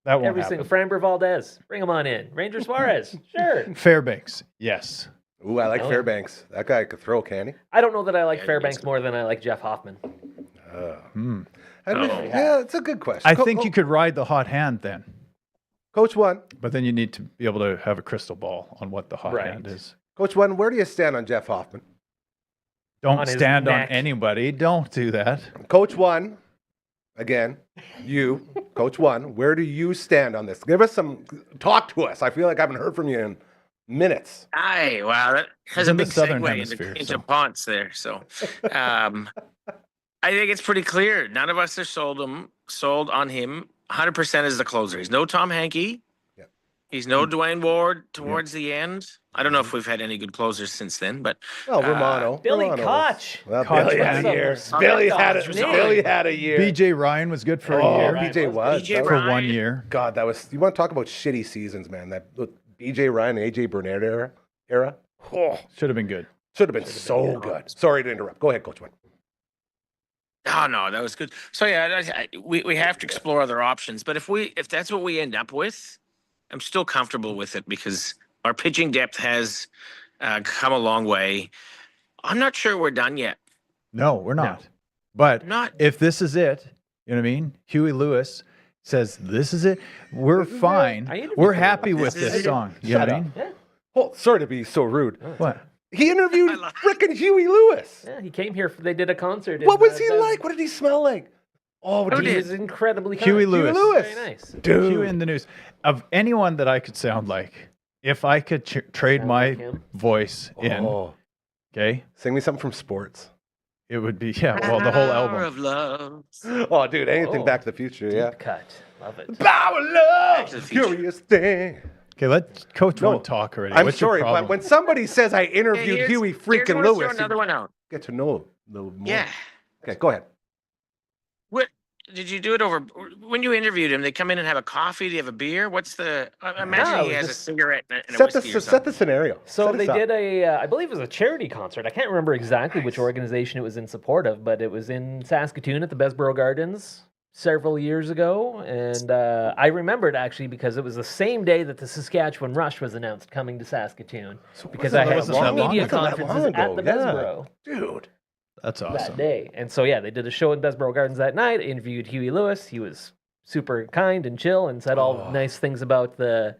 D: That won't
B: Every
D: happen.
B: single Framber Valdez, bring them on in. Ranger Suarez, sure.
D: Fairbanks, yes.
C: Ooh, I like
B: Oh.
C: Fairbanks. That guy could throw, can he?
B: I don't know that I like
F: Yeah,
B: Fairbanks
F: he's-
B: more than I like Jeff Hoffman.
C: Yeah, it's a good question.
D: I think you could ride the hot hand then,
C: Coach One.
D: but then you need to be able to have a crystal ball on what the hot
B: Right.
D: hand is.
C: Coach One, where do you stand on Jeff Hoffman?
D: Don't
B: On his
D: stand on
B: neck.
D: anybody. Don't do that.
C: Coach One, again, you, Coach One, where do you stand on this? Give us talk to us. I feel like I haven't heard from you in minutes.
F: Aye, wow, that has
D: He's
F: a
D: in the
F: big
D: Southern
F: segue
D: Hemisphere,
F: into
D: so.
F: Ponce there. So, I think it's pretty clear. None of us are sold on him. 100% is the closer. He's no Tom Hankey.
C: Yep.
F: He's no Dwayne Ward towards the end. I don't know if we've had any good closers since then, but
C: Oh, Romano.
B: Billy
C: Romano
B: Koch.
C: Well,
D: Koch
C: Billy had
B: was
C: a year.
B: some-
C: Billy
B: some
C: had
B: Koch's
C: a
B: name.
C: Billy had a year.
D: BJ Ryan was good for
C: Oh,
D: a year.
C: BJ was.
F: BJ
C: That was-
D: For
F: Ryan.
D: 1 year.
C: God, that was. You want to talk about shitty seasons, man? That BJ Ryan, AJ Burnett era. Oh,
D: Should have been good.
C: should have been so good. Sorry to interrupt. Go ahead, Coach One.
F: oh no, that was good. So yeah, we have to explore other options. But if that's what we end up with, I'm still comfortable with it because our pitching depth has come a long way. I'm not sure we're done yet.
D: No, we're not. But
F: Not-
D: if this is it, you know what I mean? Huey Lewis says, this is it. We're fine.
B: I interviewed
D: We're
B: him.
D: happy with
F: This is
D: this
F: it.
D: song. You know
C: Shut
D: what I mean?
B: Yeah,
C: Oh, sorry to be so rude.
D: What?
C: He interviewed
F: I love-
C: frickin' Huey Lewis.
B: yeah, he came here. They did a concert.
C: What
B: in,
C: was he
B: Dublin.
C: like? What did he smell like? Oh,
F: Who
C: did
B: He
C: he?
B: was incredibly kind.
D: Huey Lewis.
B: Very nice.
C: Dude.
D: Huey in the news. Of anyone that I could sound like, if I could trade
B: Sound
D: my
B: like him?
D: voice in,
C: Oh,
D: okay,
C: sing me something from sports.
D: it would be, well, the whole
F: Power
D: album.
F: of love.
C: Oh, dude, anything
B: Oh.
C: Back to the Future, yeah.
B: Deep cut. Love it.
C: Power
F: Back
C: love,
F: to the Future.
C: curious thing.
D: Okay, let Coach
C: No,
D: One talk already.
C: I'm
D: What's your
C: sorry, but
D: problem?
C: when somebody says I interviewed
F: Hey,
C: Huey
F: here's
C: freaking
F: one to throw
C: Lewis,
F: another
C: you
F: one out.
C: get to know a little more.
F: Yeah.
C: Okay, go ahead.
F: What did you do it over? When you interviewed him, they come in and have a coffee. Do you have a beer? What's the? I imagine
B: No,
F: he
B: it
F: has a
B: just-
F: cigarette and a
C: Set
F: whiskey or
C: the
F: something.
C: scenario.
B: So
C: Set us
B: they
C: up.
B: did I believe it was a charity concert. I can't remember exactly which organization it was in support of, but it was in Saskatoon at the Besborough Gardens. several years ago, and I remembered actually because it was the same day that the Saskatchewan Rush was announced coming to Saskatoon. Because I had
C: wasn't
B: two
C: that long
B: media
C: ago. Not that
B: conferences
C: long
B: at
C: ago,
B: the
C: yeah.
B: Besborough
C: Dude.
D: That's
B: that
D: awesome.
B: day, and so yeah, they did a show in Besborough Gardens that night. I interviewed Huey Lewis. He was super kind and chill, and said all nice things about the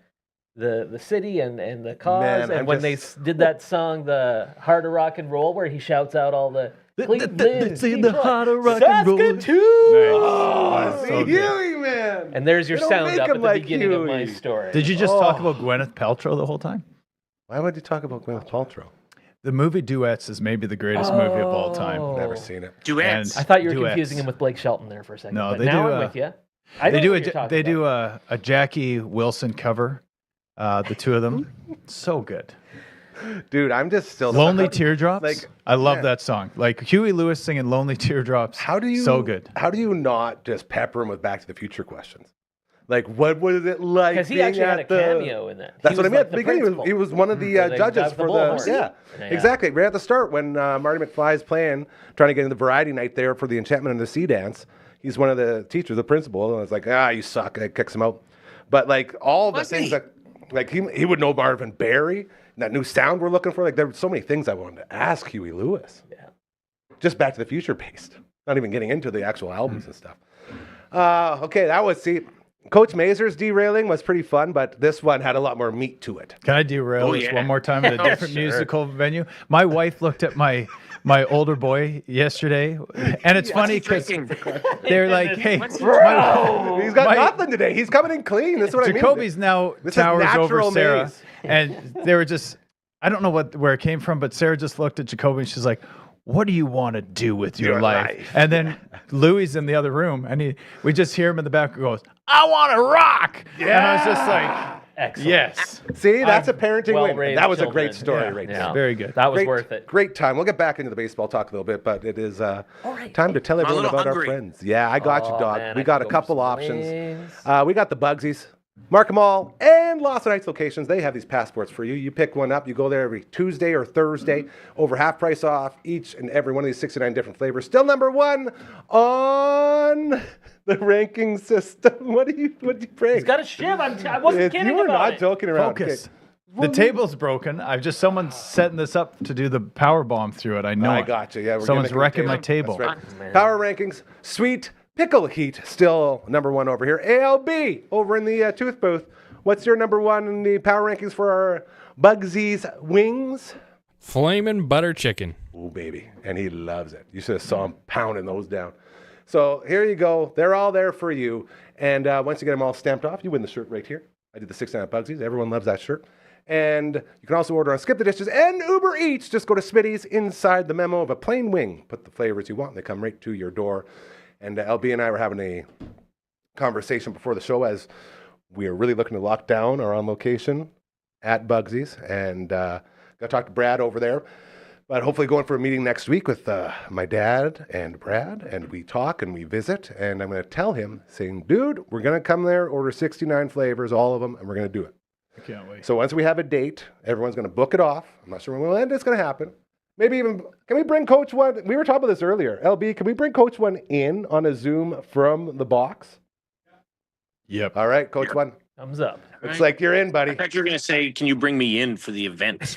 B: city and the cause.
C: Man,
B: and
C: I'm
B: when
C: just-
B: they did that song, the Heart of Rock and Roll, where he shouts out all the Cleveland,
D: It's in the
B: Detroit,
D: heart of rock and roll.
B: Saskatoon!
D: Nice.
C: See,
D: So good.
C: Huey, man.
B: And there's your
C: They don't
B: sound
C: make
B: up
C: him
B: at the
C: like
B: beginning of my
C: Huey.
B: story.
D: Did you just talk about Gwyneth Paltrow the whole time?
C: Why would you talk about Gwyneth Paltrow?
D: The movie Duets is maybe the greatest movie of all time.
B: Oh.
C: Never seen it.
F: Duets.
B: I thought you were
D: Duets.
B: confusing him with Blake Shelton there for a second.
D: No,
B: but
D: they
B: now
D: do,
B: I'm with you. I
D: They
B: know
D: do
B: what you're talking
D: they do
B: about.
D: a Jackie Wilson cover, the two of them. So good.
C: Dude, I'm just still
D: Lonely Teardrops.
C: like,
D: I love
C: yeah.
D: that song. Like Huey Lewis singing Lonely Teardrops.
C: How do you
D: So good.
C: How do you not just pepper him with Back to the Future questions? Like, what was it like?
B: Because he
C: being
B: actually had a
C: at the-
B: cameo in that.
C: That's
B: He
C: what I
B: was
C: mean.
B: like
C: At
B: the
C: the beginning,
B: principal.
C: he was one of the
B: Where they
C: judges
B: got the
C: for the
B: bullhorn.
C: yeah,
B: Yeah.
C: exactly. Right at the start when Marty McFly's playing, trying to get into the variety night there for the Enchantment and the Sea Dance. He's one of the teachers, the principal, and I was like, you suck. And I kicks him out. But like all the
F: Was
C: things
F: he?
C: that, like he would know Marvin Berry and that new sound we're looking for. Like there were so many things I wanted to ask Huey Lewis.
B: Yeah.
C: Just Back to the Future based. Not even getting into the actual albums and stuff. Okay, that was Coach Mazur's derailing was pretty fun, but this one had a lot more meat to it.
D: Can I derail
F: Oh,
D: this
F: yeah.
D: one more time at a different musical venue? My wife looked at my older boy yesterday, and it's funny because they're like, "Hey,
C: He's got
D: My-
C: nothing today. He's coming in clean. That's what I mean.
D: Jacoby's now
C: This is
D: towers over
C: natural
D: Sarah,"
C: maze.
D: and they were just, I don't know where it came from, but Sarah just looked at Jacoby and she's like, "What do you want to do with your life?" And then Louis in the other room, and we just hear him in the back who goes, "I want to rock." Yeah. And I was just like,
B: Excellent.
D: yes.
C: See, that's a parenting win.
B: well-raised
C: That was a
B: children.
C: great story
B: Yeah.
C: right
B: Yeah.
C: there.
D: Very good.
B: That was
C: Great,
B: worth it.
C: Great time. We'll get back into the baseball talk a little bit, but it is
B: right.
C: time to tell
F: a
C: everyone
F: little
C: about
F: hungry.
C: our friends. Yeah, I got you,
B: Oh,
C: dog.
B: man,
C: We
B: I
C: got
B: could
C: a
B: go for
C: couple
B: some
C: options.
B: wings.
C: We got the Bugsies. Mark them all and Lost on Ice locations. They have these passports for you. You pick one up. You go there every Tuesday or Thursday. Over half price off each and every one of these 69 different flavors. Still number one on the ranking system. What do you bring?
B: He's got a shiv. I wasn't kidding
C: You were
B: about
C: not
B: it.
C: joking around.
D: Focus.
C: Okay.
D: The table's broken. Someone's setting this up to do the power bomb through it. I know.
C: I
D: it.
C: got you. Yeah, we're
D: Someone's
C: gimmicky the
D: wrecking my table.
C: That's right.
B: Man.
C: Power rankings. Sweet Pickle Heat still number one over here. ALB over in the tooth booth. What's your number one in the power rankings for our Bugsies wings?
E: Flamin' butter chicken.
C: Oh, baby. And he loves it. You should have saw him pounding those down. So here you go. They're all there for you. And once you get them all stamped off, you win the shirt right here. I did the 69 Bugsies. Everyone loves that shirt. And you can also order on Skip the Dishes and Uber Eats. Just go to Smitty's inside the memo of a plain wing. Put the flavors you want. And they come right to your door. And LB and I were having a conversation before the show as we are really looking to lock down our on location at Bugsy's. And got to talk to Brad over there. But hopefully going for a meeting next week with my dad and Brad. And we talk and we visit. And I'm going to tell him, saying, dude, we're going to come there, order 69 flavors, all of them, and we're going to do it.
D: I can't wait.
C: So once we have a date, everyone's going to book it off. I'm not sure when it's going to happen. Maybe even, can we bring Coach One? We were talking about this earlier. LB, can we bring Coach One in on a Zoom from the box?
D: Yep.
C: All right, Coach One.
B: Thumbs up.
C: Looks like you're in, buddy.
F: I thought you were going to say, can you bring me in for the event?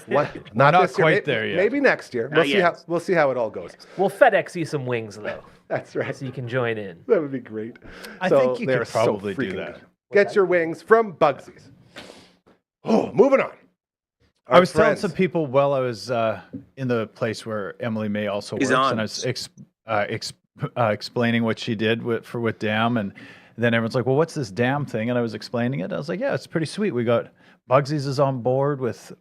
C: What?
D: Not
C: this year.
D: quite there yet.
C: Maybe next year.
F: Not yet.
C: We'll see how it all goes.
B: We'll FedEx you some wings though,
C: That's right.
B: so you can join in.
C: That would be great.
D: I
C: So
D: think you
C: they're
D: could
C: so
D: probably do
C: freaking
D: that.
C: good. Get your wings from Bugsy's. Oh, moving on.
D: I was telling
C: friends.
D: some people while I was in the place where Emily May also
F: He's
D: works,
F: on.
D: and I was explaining what she did with Dam, and then everyone's like, "Well, what's this Dam thing?" And I was explaining it. I was like, "Yeah, it's pretty sweet. We got Bugsy's is on board with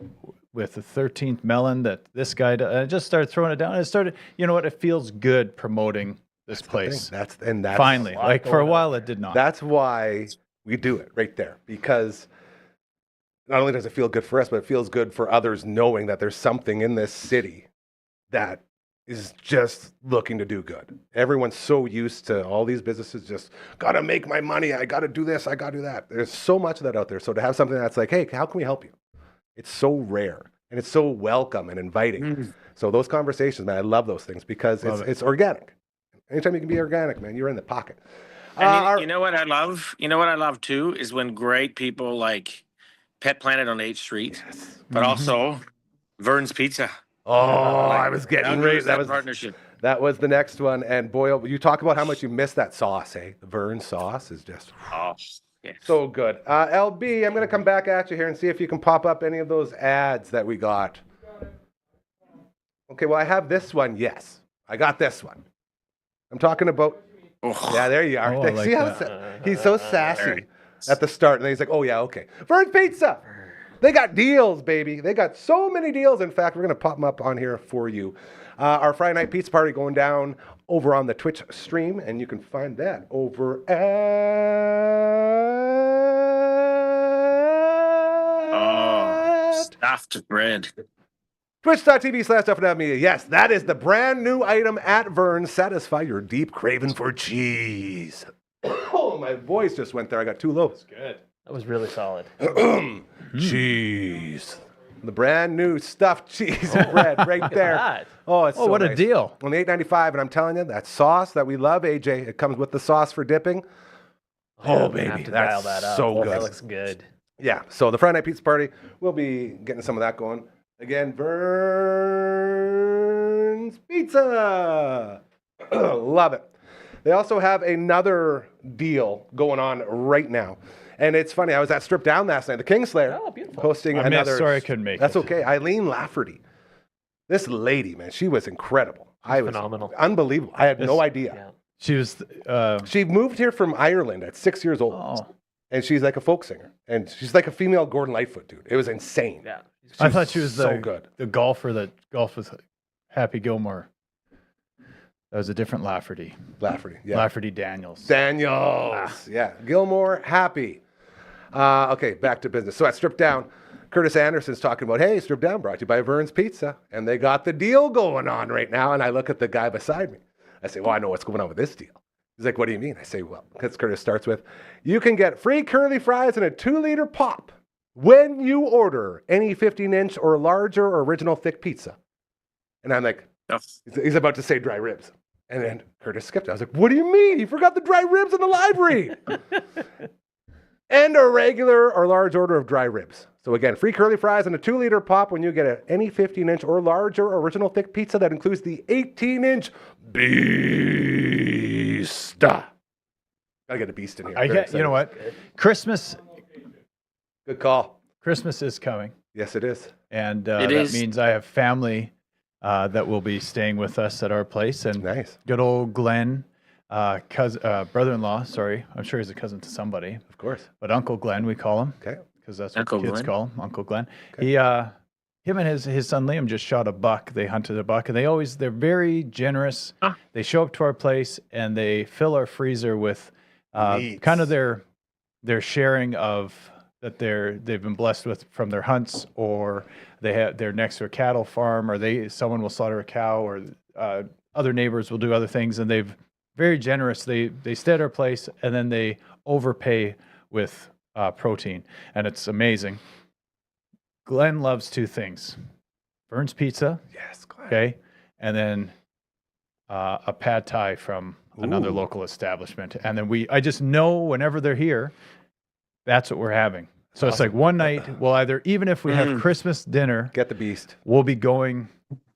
D: the 13th melon that this guy." I just started throwing it down. And it started. You know what? It feels good promoting this place.
C: That's
D: Finally,
B: lot
D: like for a
B: going on.
D: while, it did not.
C: That's why we do it right there, because not only does it feel good for us, but it feels good for others knowing that there's something in this city that is just looking to do good. Everyone's so used to all these businesses just gotta make my money. I gotta do this. I gotta do that. There's so much of that out there. So to have something that's like, hey, how can we help you? It's so rare and it's so welcome and inviting. So those conversations, man, I love those things because
D: Love it.
C: it's organic. Anytime you can be organic, man, you're in the pocket.
F: And you know what I love? You know what I love too is when great people like Pet Planet on 8th Street, but also Vern's Pizza.
C: Oh, I was getting ready.
F: That partnership.
C: That was the next one. And boy, you talk about how much you miss that sauce, eh? The Vern sauce is just
F: Yeah.
C: so good. LB, I'm going to come back at you here and see if you can pop up any of those ads that we got. Okay, well, I have this one. Yes, I got this one. I'm talking about.
F: Oh.
C: Yeah, there you are.
D: Oh, I like
C: See how he's so sassy at the start, and then he's like, "Oh yeah, okay." Vern's Pizza. They got deals, baby. They got so many deals. In fact, we're gonna pop them up on here for you. Our Friday night pizza party going down over on the Twitch stream, and you can find that over at
F: Stuffed bread.
C: Twitch.tv/Dufferin Ave. Yes, that is the brand new item at Vern's. Satisfy your deep craving for cheese. Oh, my voice just went there. I got too low. That's good.
B: That was really solid.
C: Cheese. The brand new stuffed cheese bread right there.
B: that.
C: Oh, it's
D: Oh,
C: so
D: what a
C: nice.
D: deal.
C: Only $8.95, and I'm telling you, that sauce that we love, AJ, it comes with the sauce for dipping. Oh,
B: I'm gonna
C: baby,
B: have to
C: that's
B: dial that up.
C: so good.
B: That looks good.
C: Yeah, so the Friday night pizza party, we'll be getting some of that going. Again, Vern's Pizza. Love it. They also have another deal going on right now. And it's funny, I was at Strip Down last night, the Kingslayer,
B: Oh, beautiful.
C: hosting
D: I missed,
C: another.
D: sorry I couldn't make
C: That's
D: it.
C: okay. Eileen Lafferty. This lady, man, she was incredible. I was
B: phenomenal.
C: Unbelievable. I had no idea.
B: Yeah.
D: She was,
C: She moved here from Ireland at 6 years old.
D: oh,
C: And she's like a folk singer. And she's like a female Gordon Lightfoot, dude. It was insane.
B: Yeah.
D: I thought she was
C: so
D: the,
C: good.
D: the golfer that golfed with Happy Gilmore. That was a different Lafferty.
C: Lafferty, yeah.
D: Lafferty Daniels.
C: Daniels. Yeah. Gilmore, happy. Okay, back to business. So at Strip Down, Curtis Anderson's talking about, hey, Strip Down brought to you by Vern's Pizza. And they got the deal going on right now. And I look at the guy beside me. I say, well, I know what's going on with this deal. He's like, what do you mean? I say, well, because Curtis starts with, you can get free curly fries in a 2-liter pop when you order any 15-inch or larger original thick pizza. And I'm like, he's about to say dry ribs. And then Curtis skipped. I was like, what do you mean? You forgot the dry ribs in the library. And a regular or large order of dry ribs. So again, free curly fries and a 2-liter pop when you get any 15-inch or larger original thick pizza that includes the 18-inch Beast. Gotta get a beast in here.
D: I
C: Very
D: get, you know
C: excited.
D: what? Christmas
C: Good call.
D: is coming.
C: Yes, it is.
D: And
F: It
D: that
F: is.
D: means I have family that will be staying with us at our place. And
C: Nice.
D: good old Glenn, brother-in-law, sorry. I'm sure he's a cousin to somebody.
C: Of course.
D: But Uncle Glenn, we call him.
C: Okay.
D: Because that's what
F: Uncle
D: kids
F: Glenn.
D: call him, Uncle Glenn.
C: Okay.
D: Him and his son Liam just shot a buck. They hunted a buck, and they're very generous.
F: Huh.
D: They show up to our place and they fill our freezer with
C: Meats.
D: kind of their sharing of that they've been blessed with from their hunts, or they're next to a cattle farm, or someone will slaughter a cow, or other neighbors will do other things, and they've very generous. They stay at our place and then they overpay with protein, and it's amazing. Glenn loves 2 things: Vern's Pizza,
C: Yes, Glenn.
D: okay, and then a pad thai from another
C: Ooh.
D: local establishment. And then I just know whenever they're here, that's what we're having. So it's like one night we'll either, even if we have Christmas dinner,
C: Get the beast.
D: we'll be going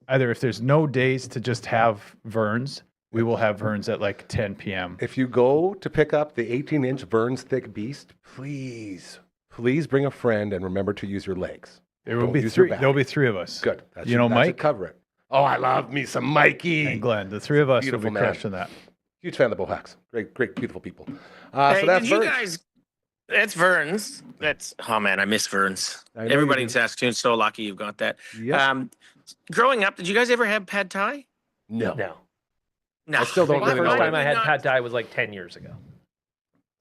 D: either, if there's no days to just have Vern's, we will have Vern's at like 10 p.m.
C: If you go to pick up the 18-inch Vern's Thick Beast, please bring a friend and remember to use your legs.
D: There will
C: Don't
D: be
C: use your
D: 3.
C: back.
D: There'll be 3 of us.
C: Good. That
D: You know
C: that should
D: Mike
C: cover it. Oh, I love me some Mikey.
D: and Glenn. The 3 of us
C: Beautiful
D: will be
C: man.
D: crushing that.
C: Huge fan of the Bohacks. Great, beautiful people.
F: Hey,
C: So that's
F: did you
C: Vern's.
F: guys? That's Vern's. Oh man, I miss Vern's.
C: I know
F: Everybody
C: you
F: in
C: do.
F: Saskatoon's so lucky you've got that.
C: Yep.
F: Growing up, did you guys ever have pad thai?
C: No.
B: No.
F: No.
C: I still don't
B: The
C: really know
B: first
C: what
B: time
C: it
B: I
C: is.
B: had
F: not-
B: pad thai was like 10 years ago.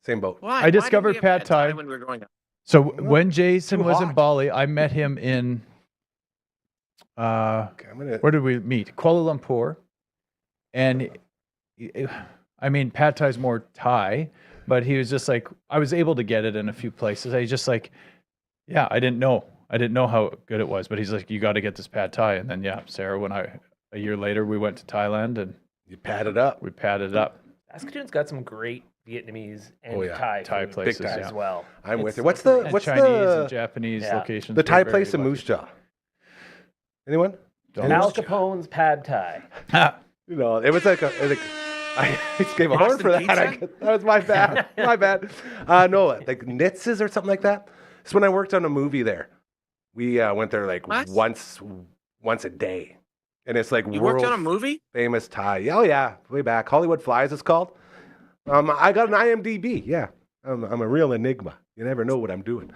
C: Same boat.
F: Why?
D: I
F: Why didn't
D: discovered
F: we have
D: pad thai
F: when we were growing up.
D: So when Jason
C: too
D: was in
C: hot.
D: Bali, I met him in,
C: Okay, I'm gonna.
D: where did we meet? Kuala Lumpur. And I mean, pad thai's more Thai, but he was just like, I was able to get it in a few places. I just like, yeah, I didn't know how good it was, but he's like, you got to get this pad thai. And then, yeah, Sarah, a year later, we went to Thailand and
C: You pad it up.
D: We padded up.
B: Saskatoon's got some great Vietnamese and
C: Oh, yeah.
B: Thai
D: Thai
B: food
D: places,
B: as
D: yeah.
B: well.
C: I'm with
B: It's
C: you. What's
B: great.
D: And
C: what's
D: Chinese and
C: the
D: Japanese
B: Yeah.
D: locations.
C: the
D: we're
C: Thai
D: very
C: place in
D: lucky.
C: Moose Jaw? Anyone?
B: Al Capone's Pad Thai.
C: You know, it was like I just gave a horn
F: Boston
C: for that.
F: pizza?
C: That was my bad. My bad. No, like Nitz's or something like that. So when I worked on a movie there, we went there like
F: What?
C: once a day, and it's like
F: You worked on a
C: world
F: movie?
C: famous Thai. Oh yeah, way back. Hollywood Flies it's called. I got an IMDb. Yeah, I'm a real enigma. You never know what I'm doing.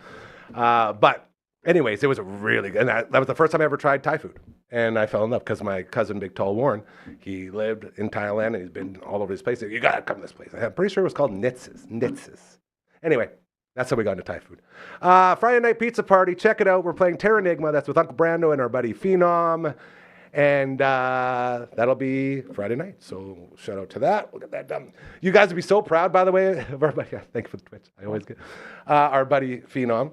C: But anyways, it was really good. And that was the first time I ever tried Thai food. And I fell in love because my cousin, Big Tall Warren, he lived in Thailand and he's been all over this place. You got to come to this place. I'm pretty sure it was called Nitz's. Anyway, that's how we got into Thai food. Friday night pizza party. Check it out. We're playing Terra Enigma. That's with Uncle Brando and our buddy Phenom. And that'll be Friday night. So shout out to that. We'll get that done. You guys would be so proud, by the way, of our buddy. Thank you for the Twitch. I always get our buddy Phenom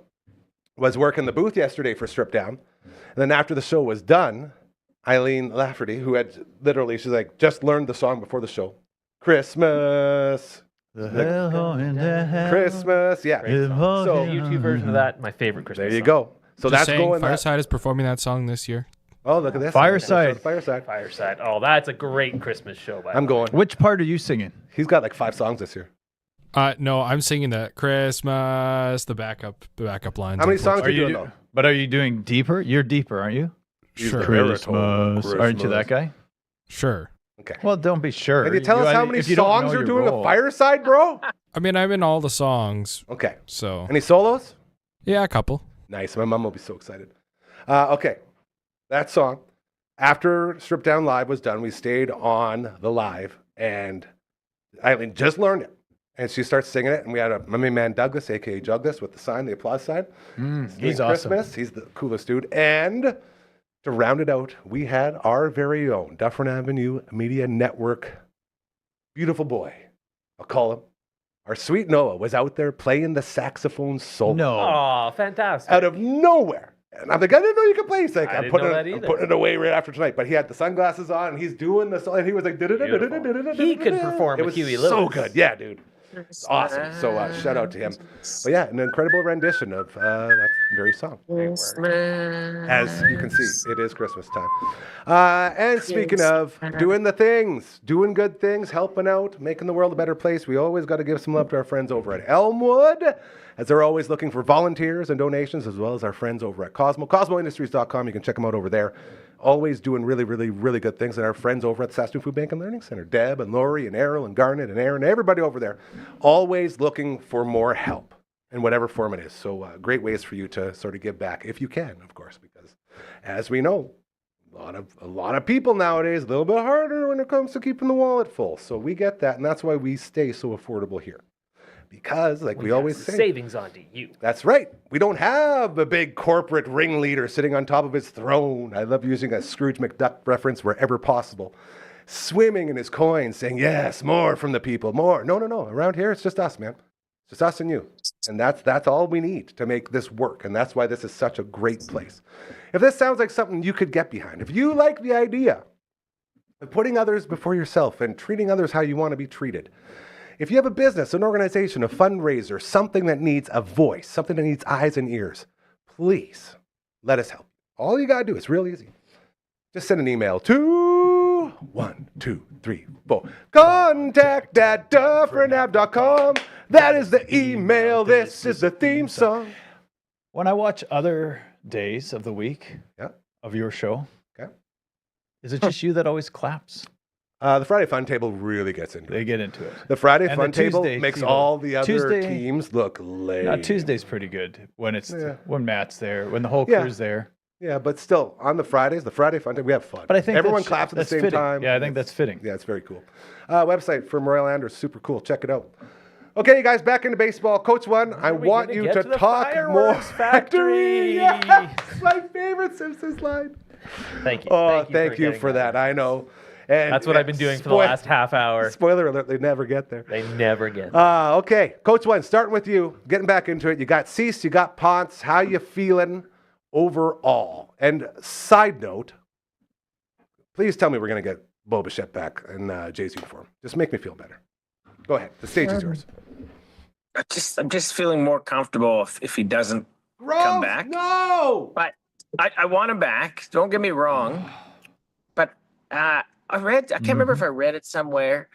C: was working the booth yesterday for Strip Down. And then after the show was done, Eileen Lafferty, who had literally, she's like, just learned the song before the show. Christmas.
D: The hell in the hell.
C: Christmas. Yeah.
B: Great song.
C: So-
B: The YouTube version of that, my favorite Christmas
C: There you
B: song.
C: go. So
E: Just
C: that's
E: saying,
C: going.
E: Fireside is performing that song this year.
C: Oh, look at this.
D: Fireside.
C: Fireside.
B: Fireside. Oh, that's a great Christmas show. By
C: I'm
B: the way.
C: going.
D: Which part are you singing?
C: He's got like 5 songs this year.
E: No, I'm singing that Christmas, the backup lines.
C: How many songs
D: Are
C: are you
D: you
C: doing
D: do-
C: though?
D: But are you doing deeper? You're deeper, aren't you?
E: Sure.
D: Christmas. Aren't you that guy?
E: Sure.
C: Okay.
D: Well, don't be sure.
C: Can you tell us how many
D: if you don't
C: songs
D: know
C: you're
D: your
C: doing
D: role.
C: a Fireside, bro?
E: I mean, I'm in all the songs,
C: Okay.
E: so
C: Any solos?
E: yeah, a couple.
C: Nice. My mom will be so excited. Okay. That song. After Strip Down Live was done, we stayed on the live, and Eileen just learned it. And she starts singing it, and we had my main man Douglas, a.k.a. Douglas, with the sign, the applause sign.
D: He's
C: Doing
D: awesome.
C: Christmas. He's the coolest dude. And to round it out, we had our very own Dufferin Avenue Media Network beautiful boy. I'll call him. Our sweet Noah was out there playing the saxophone solo.
D: No.
B: Oh, fantastic.
C: Out of nowhere. And I'm like, I didn't know you could play. He's like,
B: I
C: I'm
B: didn't know that
C: I'm
B: either.
C: putting it away right after tonight. But he had the sunglasses on and he's doing the song. And he was like,
B: He could perform
C: It
B: with
C: was
B: Huey
C: so
B: Lewis.
C: good. Yeah, dude. It's awesome. So shout out to him. But yeah, an incredible rendition of that very song. As you can see, it is Christmas time. And speaking of doing the things, doing good things, helping out, making the world a better place, we always got to give some love to our friends over at Elmwood, as they're always looking for volunteers and donations, as well as our friends over at Cosmo. CosmoIndustries.com. You can check them out over there. Always doing really, really, really good things. And our friends over at the Saskatoon Food Bank and Learning Center, Deb and Lori and Errol and Garnet and Aaron, everybody over there, always looking for more help in whatever form it is. So great ways for you to sort of give back, if you can, of course, because as we know, a lot of people nowadays, a little bit harder when it comes to keeping the wallet full. So we get that, and that's why we stay so affordable here. Because, like we always say,
B: savings onto you.
C: that's right. We don't have a big corporate ringleader sitting on top of his throne. I love using a Scrooge McDuck reference wherever possible. Swimming in his coins, saying, yes, more from the people, more. No. Around here, it's just us, man. It's just us and you. And that's all we need to make this work. And that's why this is such a great place. If this sounds like something you could get behind, if you like the idea of putting others before yourself and treating others how you want to be treated, if you have a business, an organization, a fundraiser, something that needs a voice, something that needs eyes and ears, please let us help. All you got to do is real easy. Just send an email to contact@dufferinav.com. That is the email. This is the theme song.
D: When I watch other days of the week
C: Yeah.
D: of your show,
C: Okay.
D: is it just you that always claps?
C: The Friday Fun Table really gets into it.
D: They get into it.
C: The Friday
D: And
C: Fun
D: the
C: Table
D: Tuesday,
C: makes
D: you know,
C: all the other
D: Tuesday-
C: teams look lame.
D: Tuesday's pretty good when it's
C: Yeah.
D: when Matt's there, when the whole
C: Yeah.
D: crew's there.
C: Yeah, but still, on the Fridays, the Friday Fun Table, we have fun.
D: But I think
C: everyone
D: that's-
C: claps at the
D: that's
C: same
D: fitting.
C: time.
D: Yeah, I think that's fitting.
C: Yeah, it's very cool. Website for Morel Anders, super cool. Check it out. Okay, you guys, back into baseball. Coach One, I
B: are we
C: want
B: gonna
C: you
B: get
C: to
B: to the
C: talk more
B: fireworks factory?
C: Yes, my favorite Simpsons line.
B: Thank you.
C: Oh, thank you
B: getting
C: for that. I know. And
B: That's what I've been doing for the last half hour.
C: Spoiler alert, they never get there.
B: They never get.
C: Okay, Coach One, starting with you, getting back into it. You got Cease, you got Ponce. How you feeling overall? And side note, please tell me we're going to get Bo Bichette back in Jay's uniform. Just make me feel better. Go ahead. The stage is yours.
F: I'm just feeling more comfortable if he doesn't come back.
C: No!
F: But I want him back. Don't get me wrong. But I can't remember if I read it somewhere.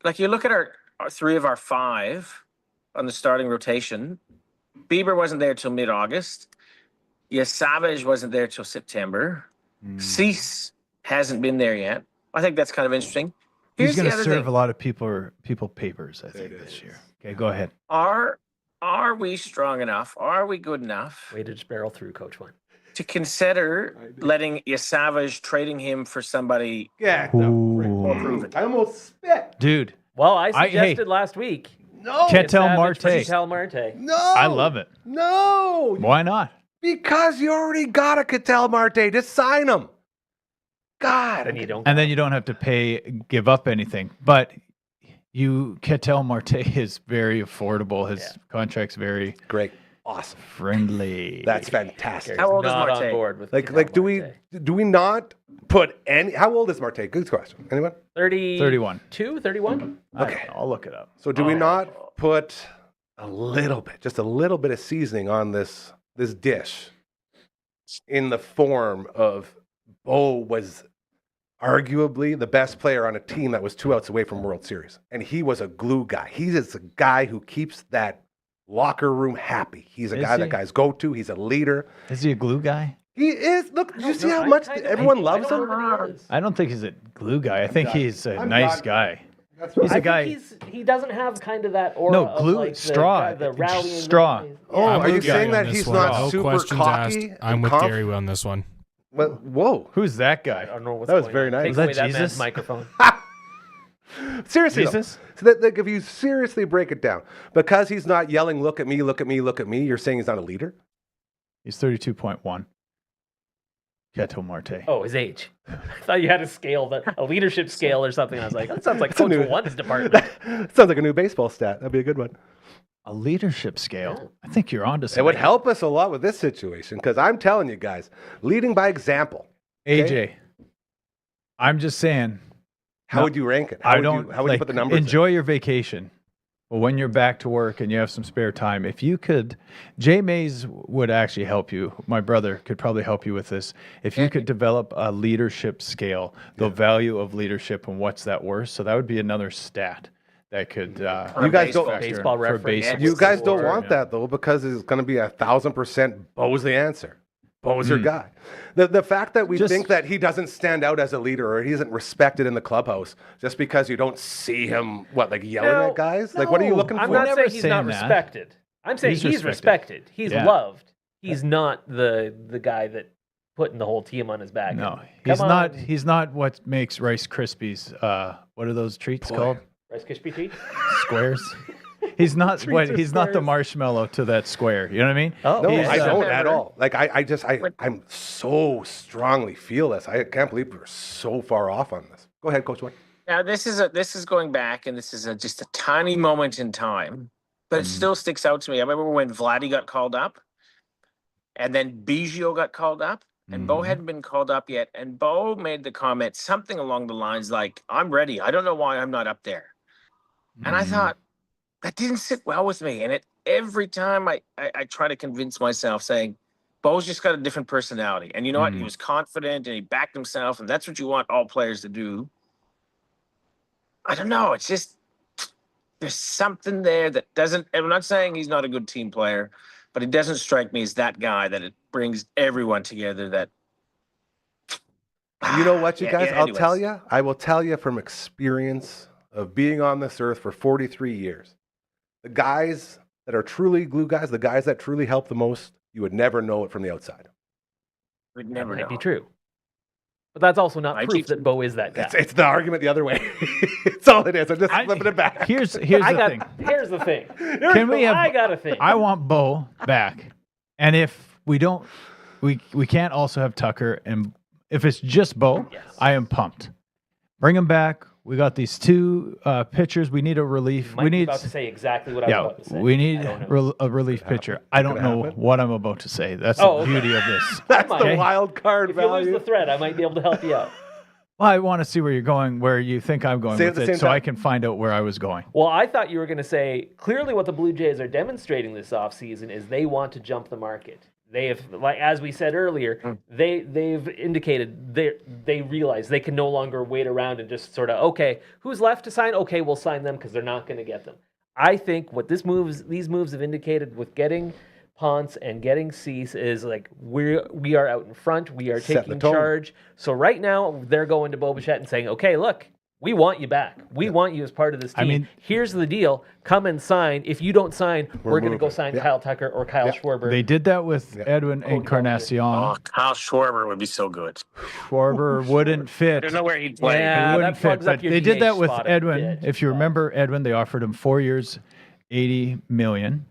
F: Like you look at our 3 of our 5 on the starting rotation. Bieber wasn't there till mid-August. Savage wasn't there till September. Cease hasn't been there yet. I think that's kind of interesting.
D: He's going to serve a lot of people papers, I think, this year. Okay, go ahead.
F: Are we strong enough? Are we good enough
B: Way to just barrel through, Coach One.
F: to consider letting Savage trading him for somebody
D: Ooh.
F: proven?
C: I almost spit.
D: Dude,
B: Well, I suggested last week.
C: No.
D: Ketel Marte.
B: Ketel Marte.
C: No.
D: I love it.
C: No.
D: Why not?
C: Because you already got a Ketel Marte. Just sign him. God.
B: Then you don't.
D: And then you don't have to give up anything. But Ketel Marte is very affordable. His contract's very
C: Great. Awesome.
D: friendly.
C: That's fantastic.
F: How old is
B: not
F: Marte?
B: on board with
C: Like
B: Ketel
C: do we not put any? How old is Marte? Good question. Anyone?
D: 31.
B: 31?
C: Okay.
D: I'll look it up.
C: So do we not put just a little bit of seasoning on this dish in the form of Bo was arguably the best player on a team that was 2 outs away from World Series. And he was a glue guy. He is a guy who keeps that locker room happy. He's a guy that guys go to. He's a leader.
D: Is he a glue guy?
C: He is. Look, you see how much everyone loves him?
D: I don't think he's a glue guy. I think he's a
C: I'm
D: nice
C: done.
D: guy.
C: That's
D: He's
C: what
D: a guy.
B: He doesn't have kind of that aura.
D: No,
B: of
D: glue,
B: like
D: straw.
B: The rallying
D: Straw.
B: guys.
C: Oh,
E: I'm
C: are
E: with
C: you
E: Gary
C: saying
E: on
C: that
E: this
C: he's
E: one.
C: not
E: No
C: super
E: questions
C: cocky?
E: asked. I'm
C: and
E: with
C: conf-
E: Gary on this one.
C: Well, whoa.
D: Who's that
B: I
D: guy?
B: don't know what's
C: That was
B: going
C: very
B: on.
C: nice.
B: Take
D: Was that
B: away that man's
D: Jesus?
B: microphone.
C: Seriously, though.
D: Jesus?
C: So that, like, if you seriously break it down, because he's not yelling, "Look at me, look at me, look at me," you're saying he's not a leader?
D: He's 32.1. Ketel Marte.
B: Oh, his age. I thought you had a scale, a leadership scale or something. I was like, that sounds like
C: It's a
B: Coach
C: new-
B: One's department.
C: Sounds like a new baseball stat. That'd be a good one.
D: A leadership scale. I think you're onto something.
C: It would help us a lot with this situation because I'm telling you guys, leading by example.
D: AJ, I'm just saying.
C: How
D: No,
C: would you rank it?
D: How
C: How would you put the numbers?
D: Enjoy your vacation. But when you're back to work and you have some spare time, if you could, Jay Mays would actually help you. My brother could probably help you with this. If you could develop a leadership scale, the value of leadership and what's that worth. So that would be another stat that could.
C: You guys don't-
D: factor
B: Baseball
D: for
B: reference.
D: basic
C: You guys don't
D: score,
C: want
D: yeah.
C: that though, because it's going to be 1,000% Bo's the answer. Bo's your guy. The fact that we
D: Just-
C: think that he doesn't stand out as a leader or he isn't respected in the clubhouse just because you don't see him yelling
B: No,
C: at guys. Like, what are you
D: no,
C: looking
B: I'm
C: for?
B: not
D: never
B: saying he's not
D: saying that.
B: respected. I'm saying
D: He's
B: he's
D: respected.
B: respected. He's
D: Yeah.
B: loved. He's not the guy that putting the whole team on his back.
D: No,
B: Come
D: he's not.
B: on.
D: He's not what makes Rice Krispies. What are those treats called?
B: Rice Krispie treat?
D: Squares. He's not.
B: Treats or
D: He's not the
B: squares?
D: marshmallow to that square. You know what I mean?
B: Oh,
C: No,
D: He's,
C: I don't
F: Remember-
C: at all. Like, I'm so strongly feel this. I can't believe we're so far off on this. Go ahead, Coach White.
F: Now this is going back, and this is just a tiny moment in time, but it still sticks out to me. I remember when Vladdy got called up, and then Biggio got called up, and Bo hadn't been called up yet, and Bo made the comment something along the lines like, "I'm ready. I don't know why I'm not up there." And I thought that didn't sit well with me, and every time I try to convince myself, saying, Bo's just got a different personality, and you know what? He was confident and he backed himself, and that's what you want all players to do. I don't know. It's just there's something there that doesn't. And I'm not saying he's not a good team player, but it doesn't strike me as that guy that it brings everyone together. That
C: You know what, you
F: Yeah,
C: guys?
F: yeah,
C: I'll tell
F: anyways.
C: you. I will tell you from experience of being on this earth for 43 years. The guys that are truly glue guys, the guys that truly help the most, you would never know it from the outside.
F: would
B: That
F: never
B: might
F: know.
B: be true. But that's also not
F: I
B: proof
F: keep-
B: that Bo is that guy.
C: It's the argument the other way. It's all it is. I'm just flipping it back.
D: Here's the thing.
B: Here's the thing.
D: Can we have?
B: I got a thing.
D: I want Bo back, and if we don't, we can't also have Tucker. And if it's just Bo,
B: Yes.
D: I am pumped. Bring him back. We got these two pitchers. We need a relief.
B: Might
D: We
B: be
D: need.
B: about to say exactly what I was
D: Yeah,
B: about to say.
D: we need
B: I don't know.
D: a relief pitcher. I don't
C: gonna
D: know
C: happen?
D: what I'm about to say. That's
B: Oh,
D: the
B: okay.
D: beauty of this.
C: That's
B: might.
C: the
D: Okay.
C: wild card
B: If you lose
C: value.
B: the thread, I might be able to help you out.
D: Well, I want to see where you're going, where you think I'm going
C: Say it
D: with
C: at the
D: it,
C: same
D: so
C: time.
D: I can find out where I was going.
B: Well, I thought you were going to say clearly what the Blue Jays are demonstrating this offseason is they want to jump the market. They have, like as we said earlier, they've indicated they realize they can no longer wait around and just sort of, okay, who's left to sign? Okay, we'll sign them because they're not going to get them. I think what these moves have indicated with getting Ponce and getting Cease is like we are out in front. We are
C: Setting the
B: taking
C: tone.
B: charge. So right now they're going to Bo Bichette and saying, okay, look, we want you back. We want you as part of this team.
D: I mean-
B: here's the deal. Come and sign. If you don't sign, we're going to go
C: moving.
B: sign
C: Yeah.
B: Kyle Tucker or Kyle Schwarber.
D: They did that with Edwin Encarnacion.
F: Oh, Kyle Schwarber would be so good.
D: Schwarber wouldn't fit.
F: There's nowhere he'd play.
B: Yeah,
D: He wouldn't
B: that plugs
D: fit,
B: up
D: but
B: your
D: they did
B: DH
D: that with
B: spot a
D: Edwin.
B: bit,
D: If you
B: but-
D: remember Edwin, they offered him 4 years, 80 million,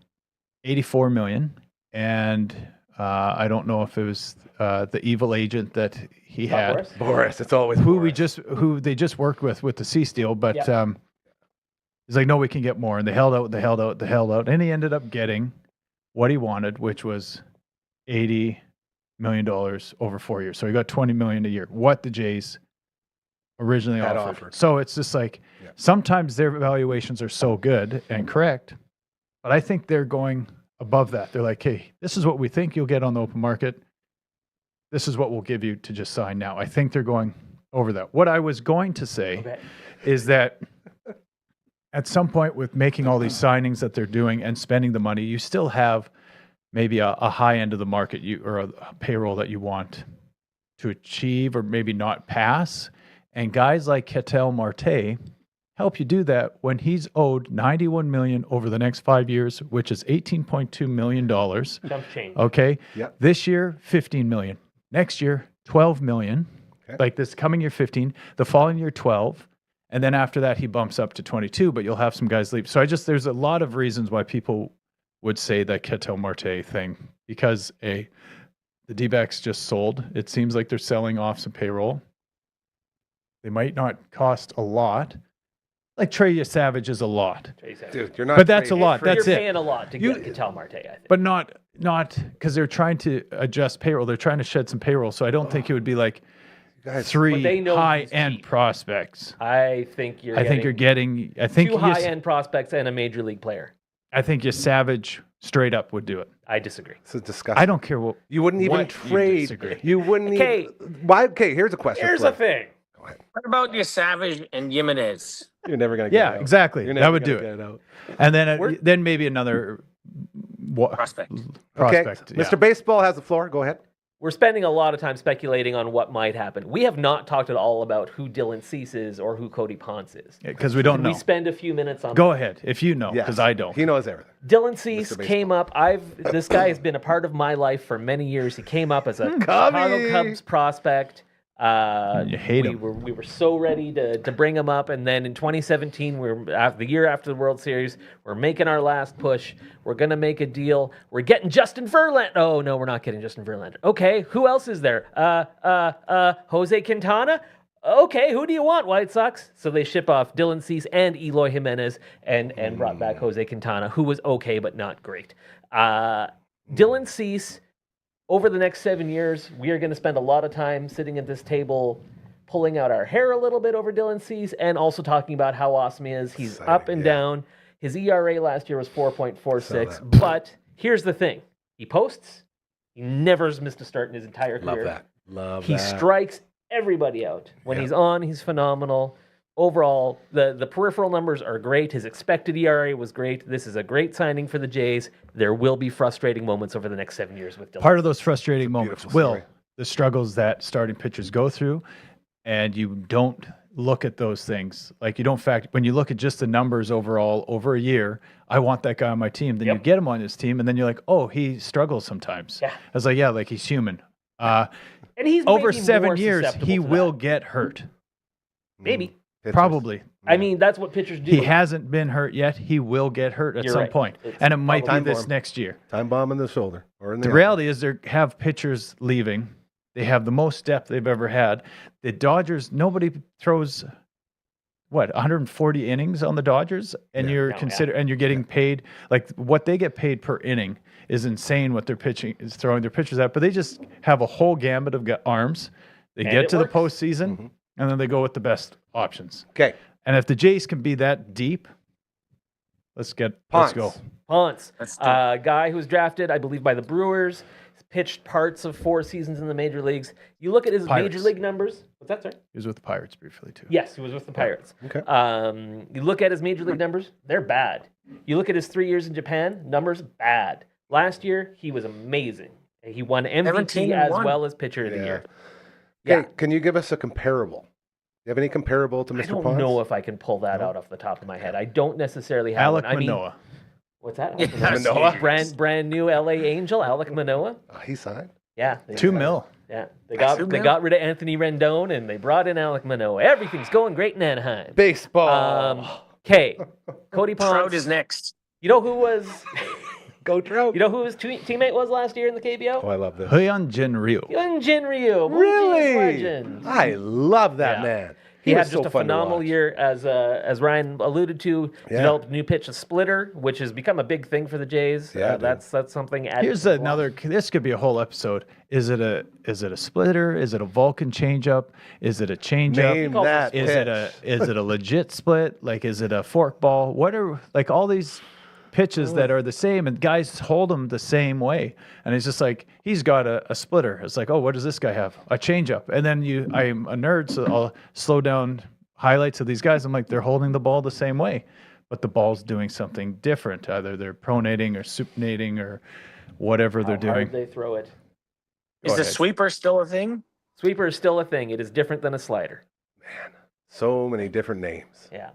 D: 84 million, and I don't know if it was the evil agent that he had,
B: Boris?
C: Boris, it's always
D: who
C: Boris.
D: who they just worked with the Cease deal, but
B: Yeah.
D: he's like, no, we can get more, and they held out, and he ended up getting what he wanted, which was $80 million over 4 years. So he got 20 million a year. What the Jays originally
C: Had
D: offered.
C: offered.
D: So it's just like sometimes their evaluations are so good and correct, but I think they're going above that. They're like, hey, this is what we think you'll get on the open market. This is what we'll give you to just sign now. I think they're going over that. What I was going to say
B: Okay.
D: is that at some point with making all these signings that they're doing and spending the money, you still have maybe a high end of the market or a payroll that you want to achieve or maybe not pass. And guys like Ketel Marte help you do that when he's owed $91 million over the next 5 years, which is $18.2 million.
B: Jump change.
D: Okay.
C: Yep.
D: This year, $15 million. Next year, $12 million.
C: Okay.
D: Like this coming year, 15. The following year, 12. And then after that, he bumps up to 22, but you'll have some guys leave. So there's a lot of reasons why people would say that Ketel Marte thing, because the D-backs just sold. It seems like they're selling off some payroll. They might not cost a lot. Like Trey Savage is a lot,
C: Dude, you're not.
D: but that's a
C: trading.
D: lot. That's
B: You're
D: it.
B: paying a lot to
D: You-
B: get Ketel Marte, I think.
D: But not because they're trying to adjust payroll. They're trying to shed some payroll. So I don't think it would be like
C: Guys,
B: But
D: three
B: they know he's
D: high-end
B: cheap.
D: prospects.
B: I think you're
D: You're getting. I think
B: two high-end prospects and a major league player.
D: I think your Savage straight up would do it.
B: I disagree.
C: This is disgusting.
D: I don't care what.
C: You wouldn't even
D: what you
C: trade.
D: disagree.
C: You wouldn't
B: Okay.
C: even. Why? Okay, here's a question.
B: Here's
C: for
B: the thing.
F: What about your Savage and Jimenez?
C: You're never gonna get
D: Yeah,
C: it out.
D: exactly.
C: You're
D: That
C: never
D: would do
C: gonna
D: it.
C: get out.
D: And then
B: We're-
D: then maybe another
F: Prospect.
D: prospect.
C: Okay, Mr. Baseball has the floor. Go ahead.
B: We're spending a lot of time speculating on what might happen. We have not talked at all about who Dylan Cease is or who Cody Ponce is.
D: Because we don't
B: Can
D: know.
B: we spend a few minutes on
D: Go ahead if you know,
C: Yes,
D: because I don't.
C: He knows everything.
B: Dylan Cease
C: Baseball.
B: came up. This guy has been a part of my life for many years. He came up as a Chicago Cubs prospect.
D: You hate him.
B: We were so ready to bring him up, and then in 2017, the year after the World Series, we're making our last push. We're gonna make a deal. We're getting Justin Verlander. Oh no, we're not getting Justin Verlander. Okay, who else is there? Jose Quintana. Okay, who do you want, White Sox? So they ship off Dylan Cease and Eloy Jimenez and brought back Jose Quintana, who was okay but not great. Dylan Cease, over the next 7 years, we are going to spend a lot of time sitting at this table pulling out our hair a little bit over Dylan Cease and also talking about how awesome he is. He's
C: Exciting,
B: up and
C: yeah.
B: down. His ERA last year was 4.46.
C: Saw that.
B: But here's the thing. He posts. He never has missed a start in his entire
C: Love
B: career.
C: that. Love
B: He
C: that.
B: strikes everybody out. When
C: Yeah.
B: he's on, he's phenomenal. Overall, the peripheral numbers are great. His expected ERA was great. This is a great signing for the Jays. There will be frustrating moments over the next 7 years with Dylan.
D: Part of those frustrating moments
C: beautiful
D: will
C: story.
D: the struggles that starting pitchers go through, and you don't look at those things. Like you don't when you look at just the numbers overall over a year, I want that guy on my team. Then you
B: Yep.
D: get him on this team, and then you're like, oh, he struggles sometimes.
B: Yeah.
D: I was like, yeah, like he's human.
B: And he's
D: Over
B: maybe
D: 7
B: more
D: years,
B: susceptible
D: he
B: to
D: will
B: that.
D: get hurt.
B: Maybe.
C: Pitchers.
D: Probably.
B: I mean, that's what pitchers do.
D: He hasn't been hurt yet. He will get hurt at
B: You're
D: some
B: right.
D: point.
B: It's
D: And it might be
C: probably-
D: this next year.
C: Time bomb in the shoulder or in the
D: The reality is they have pitchers leaving. They have the most depth they've ever had. The Dodgers, nobody throws 140 innings on the Dodgers, and you're and you're getting paid like what they get paid per inning is insane. What they're pitching is throwing their pitchers at, but they just have a whole gambit of arms. They
B: And
D: get
B: it
D: to
B: works.
D: the postseason. And then they go with the best options.
C: Okay.
D: And if the Jays can be that deep, let's go.
B: Ponce,
F: Let's do it.
B: guy who was drafted, I believe, by the Brewers, pitched parts of 4 seasons in the major leagues. You look at his
D: Pirates.
B: major league numbers. What's that, sir?
D: He was with the Pirates briefly too.
B: Yes, he was with the Pirates.
C: Okay.
B: You look at his major league numbers, they're bad. You look at his 3 years in Japan, numbers bad. Last year, he was amazing. He won MVP as
F: 17-1.
B: well as pitcher of the
C: Yeah.
B: year.
C: Okay, can you give us a comparable? You have any comparable to Mr.
B: I don't
C: Ponce?
B: know if I can pull that out off the top of my head. I don't necessarily have
D: Alec
B: one. I mean,
D: Manoah.
B: what's that?
F: Yeah,
B: Alec
C: Manoah?
B: brand new LA Angel, Alec Manoah.
C: Oh, he signed?
B: Yeah.
D: $2 million.
B: Yeah, they
F: That's
B: got rid of Anthony Rendon and they brought in Alec Manoah. Everything's going great in Anaheim.
C: Baseball.
B: Okay, Cody
F: Trout
B: Ponce.
F: is next.
B: You know who was?
C: Go Trout.
B: You know who his teammate was last year in the KBO?
C: Oh, I love this.
D: Hyunjin Ryu.
B: Young Jin Ryu, Blue Jays
C: Really?
B: legend.
C: I love that
B: Yeah.
C: man.
B: He had
C: was
B: just
C: so
B: a
C: fun to
B: phenomenal
C: watch.
B: year, as Ryan alluded to.
C: Yeah.
B: Developed a new pitch, a splitter, which has become a big thing for the Jays.
C: Yeah, dude.
B: that's something. added
D: Here's
B: to the
D: another. This could be a whole episode. Is it a splitter? Is it a Vulcan changeup? Is it a changeup?
C: Name
B: calls
C: that
B: it
D: Is it a legit split? Like, is it a fork ball? What are like all these pitches that are the same and guys hold them the same way? And it's just like he's got a splitter. It's like, oh, what does this guy have? A changeup. And then I'm a nerd, so I'll slow down highlights of these guys. I'm like, they're holding the ball the same way, but the ball's doing something different. Either they're pronating or supinating or whatever they're
B: How hard
D: doing.
B: they throw it.
F: Is the
D: ahead.
F: sweeper still a thing?
B: Sweeper is still a thing. It is different than a slider.
C: So many different names.
B: Yeah.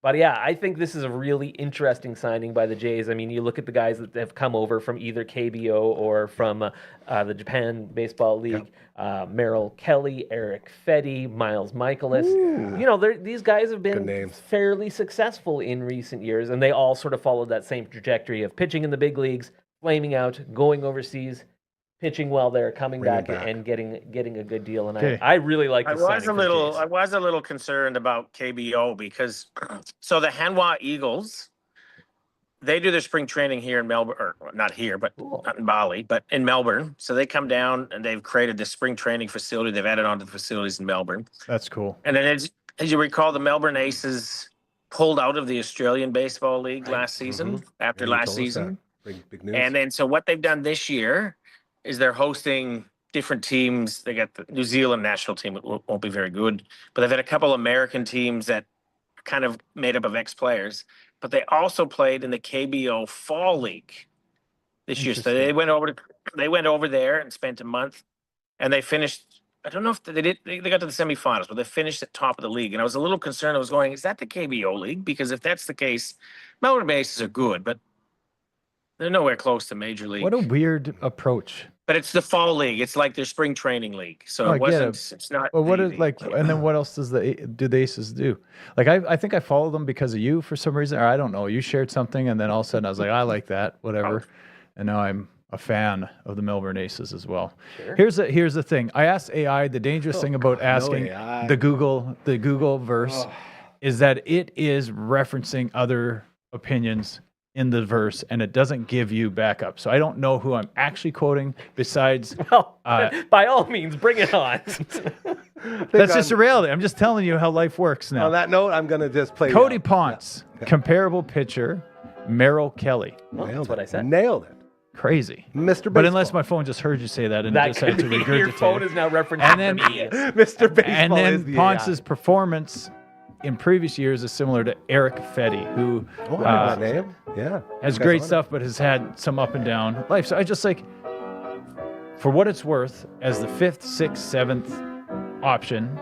B: But yeah, I think this is a really interesting signing by the Jays. I mean, you look at the guys that have come over from either KBO or from the Japan Baseball League. Merrill Kelly, Eric Fetty, Miles Michaelis. You know, these guys have
C: Good
B: been
C: names.
B: fairly successful in recent years, and they all sort of followed that same trajectory of pitching in the big leagues, flaming out, going overseas, pitching well there, coming
C: Bring it
B: back,
C: back.
B: and getting a good deal. And
D: Okay.
B: I really like
F: I
B: this
F: was
B: signing
F: a
B: for the
F: little
B: Jays.
F: I was a little concerned about KBO because so the Hanwha Eagles, they do their spring training here in Melbourne, or not here, but
B: Cool.
F: not in Bali, but in Melbourne. So they come down and they've created this spring training facility. They've added on to the facilities in Melbourne.
D: That's cool.
F: And then as you recall, the Melbourne Aces pulled out of the Australian Baseball League last season after
C: Yeah, you
F: last
C: told us
F: season.
C: that. Big news.
F: And then so what they've done this year is they're hosting different teams. They got the New Zealand national team, it won't be very good, but they've had a couple American teams that are kind of made up of ex-players, but they also played in the KBO Fall League this year. So they went over there and spent a month, and they finished. I don't know if they did. They got to the semifinals, but they finished at top of the league. And I was a little concerned. I was going, is that the KBO League? Because if that's the case, Melbourne Aces are good, but they're nowhere close to Major League.
D: What a weird approach.
F: But it's the fall league. It's like their spring training league. So
D: Oh, I
F: it
D: get it.
F: wasn't. It's not.
D: But what
F: the-
D: is like, and then what else do the Aces do? Like, I think I follow them because of you for some reason, or I don't know. You shared something, and then all of a sudden I was like, I like that, whatever. And now I'm a fan of the Melbourne Aces as well.
B: Sure.
D: Here's the thing. I asked AI. The dangerous thing about asking
C: AI.
D: the Google verse is that it is referencing other opinions in the verse, and it doesn't give you backup. So I don't know who I'm actually quoting besides.
B: Well, by all means, bring it on.
D: That's just a reality. I'm just telling you how life works now.
C: On that note, I'm going to just play.
D: Cody Ponce, comparable pitcher, Merrill Kelly.
B: Well, that's what I said.
C: Nailed it.
D: Crazy.
C: Mr.
D: But unless
C: Baseball.
D: my phone just heard you say that and
B: That
D: decided to
B: could be
D: regurgitate
B: your phone
D: it.
B: is now referencing
D: And then-
B: for me.
C: Mr. Baseball
D: And
C: is
D: then
C: the
D: Ponce's performance in previous years is similar to Eric Fetty, who
C: AI. Oh, I know that name. Yeah.
D: has
C: This guy's
D: great
C: on it.
D: stuff, but has had some up and down life. So I just like, for what it's worth, as the 5th, 6th, 7th option,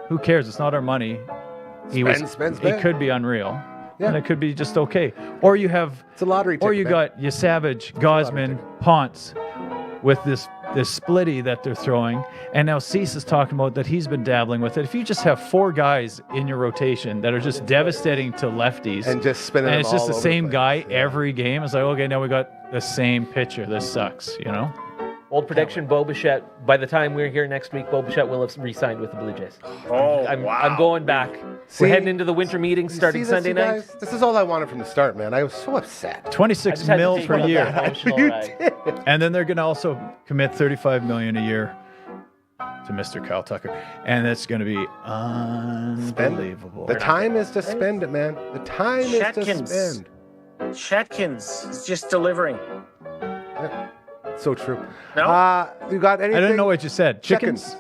D: who cares? It's not our money.
C: Spend.
D: He could be unreal.
C: Yeah.
D: And it could be just okay. Or you have
C: It's a lottery ticket.
D: Or you
C: man.
D: got Savage, Gosman, Ponce with this splitty that they're throwing. And now Cease is talking about that he's been dabbling with it. If you just have 4 guys in your rotation that are just devastating to lefties,
C: And just spinning
D: and
C: them
D: it's just
C: all
D: the
C: over
D: same
C: place.
D: guy
C: Yeah.
D: every game, it's like, okay, now we got the same pitcher. This sucks, you know?
B: Old prediction, Bo Bichette. By the time we're here next week, Bo Bichette will have re-signed with the Blue Jays.
F: Oh,
B: I'm
F: wow.
B: going back.
C: See?
B: We're heading into the winter meetings
C: You
B: starting
C: see this,
B: Sunday
C: you
B: night.
C: guys? This is all I wanted from the start, man. I was so upset.
D: 26
B: I just had to
D: mil
B: take
D: per
B: one of
D: year.
B: that emotional
C: You
B: ride.
C: did.
D: And then they're going to also commit $35 million a year to Mr. Kyle Tucker, and it's going to be unbelievable.
C: The time is to spend it, man. The time is to spend.
F: Shetkins is just delivering.
C: So true.
F: No?
C: You got anything?
D: I didn't know what you said. Chickens?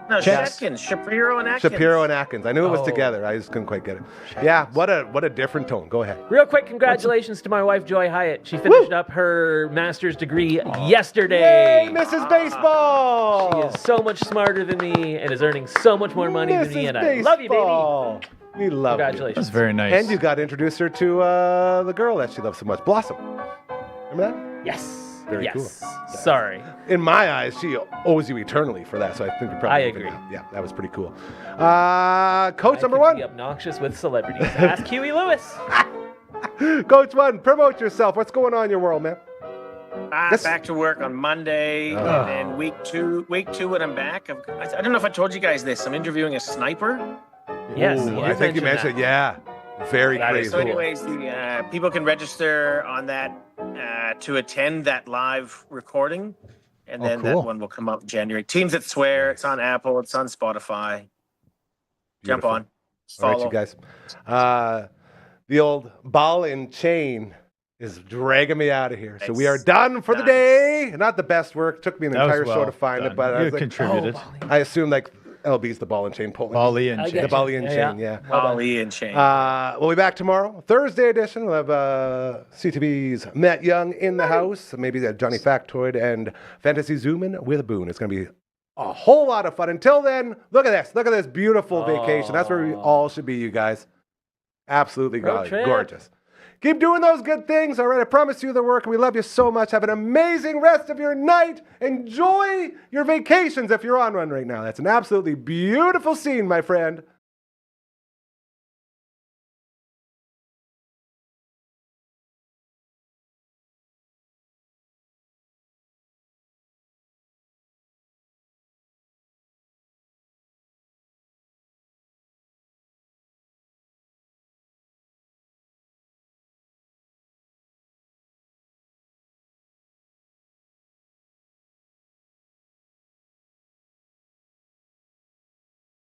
F: No,
D: Checks.
F: Shetkins, Shapiro and Atkins.
C: Shapiro and Atkins. I knew it was together. I just couldn't quite get it. Yeah, what a different tone. Go ahead.
B: Real quick, congratulations to my wife, Joy Hyatt. She finished up her master's degree yesterday.
C: Yay, Mrs. Baseball!
B: She is so much smarter than me and is earning so much more money than me, and I love you, baby.
C: We love you.
B: Congratulations.
D: That's very nice.
C: And you got to introduce her to the girl that she loves so much, Blossom. Remember that?
B: Yes.
C: Very
B: yes.
C: cool.
B: Sorry.
C: In my eyes, she owes you eternally for that, so I think you're probably.
B: I agree.
C: Yeah, that was pretty cool. Coach number one.
B: Be obnoxious with celebrities. Ask Huey Lewis.
C: Coach one, promote yourself. What's going on in your world, man?
F: Back to work on Monday, and then week two when I'm back. I don't know if I told you guys this. I'm interviewing a sniper.
B: Yes.
C: Ooh, I think you mentioned, yeah. Very crazy.
F: So anyways, the people can register on that to attend that live recording, and then that one will come up in January. Teams That Swear. It's on Apple. It's on Spotify. Jump
C: Beautiful.
F: on.
C: All
F: Follow.
C: right, you guys. The old ball and chain is dragging me out of here. So we are done for the day. Not the best work. Took me an
D: That was
C: entire show
D: well
C: to find
D: done.
C: it, but I
D: You
C: was like,
D: contributed.
C: I assume like LB's the ball and chain pulling.
D: Bali and
B: I
D: Chain.
B: get
C: The Bali and
B: Yeah,
C: chain, yeah.
F: Holly and Shane.
C: We'll be back tomorrow, Thursday edition. We'll have CTV's Matt Young in the house, maybe Johnny Factoid and Fantasy Zoomin' with a Boone. It's going to be a whole lot of fun. Until then, look at this. Look at this beautiful vacation. That's where we all should be, you guys. Absolutely
B: Road trip.
C: gorgeous. Keep doing those good things. All right, I promise you the work. We love you so much. Have an amazing rest of your night. Enjoy your vacations if you're on one right now. That's an absolutely beautiful scene, my friend.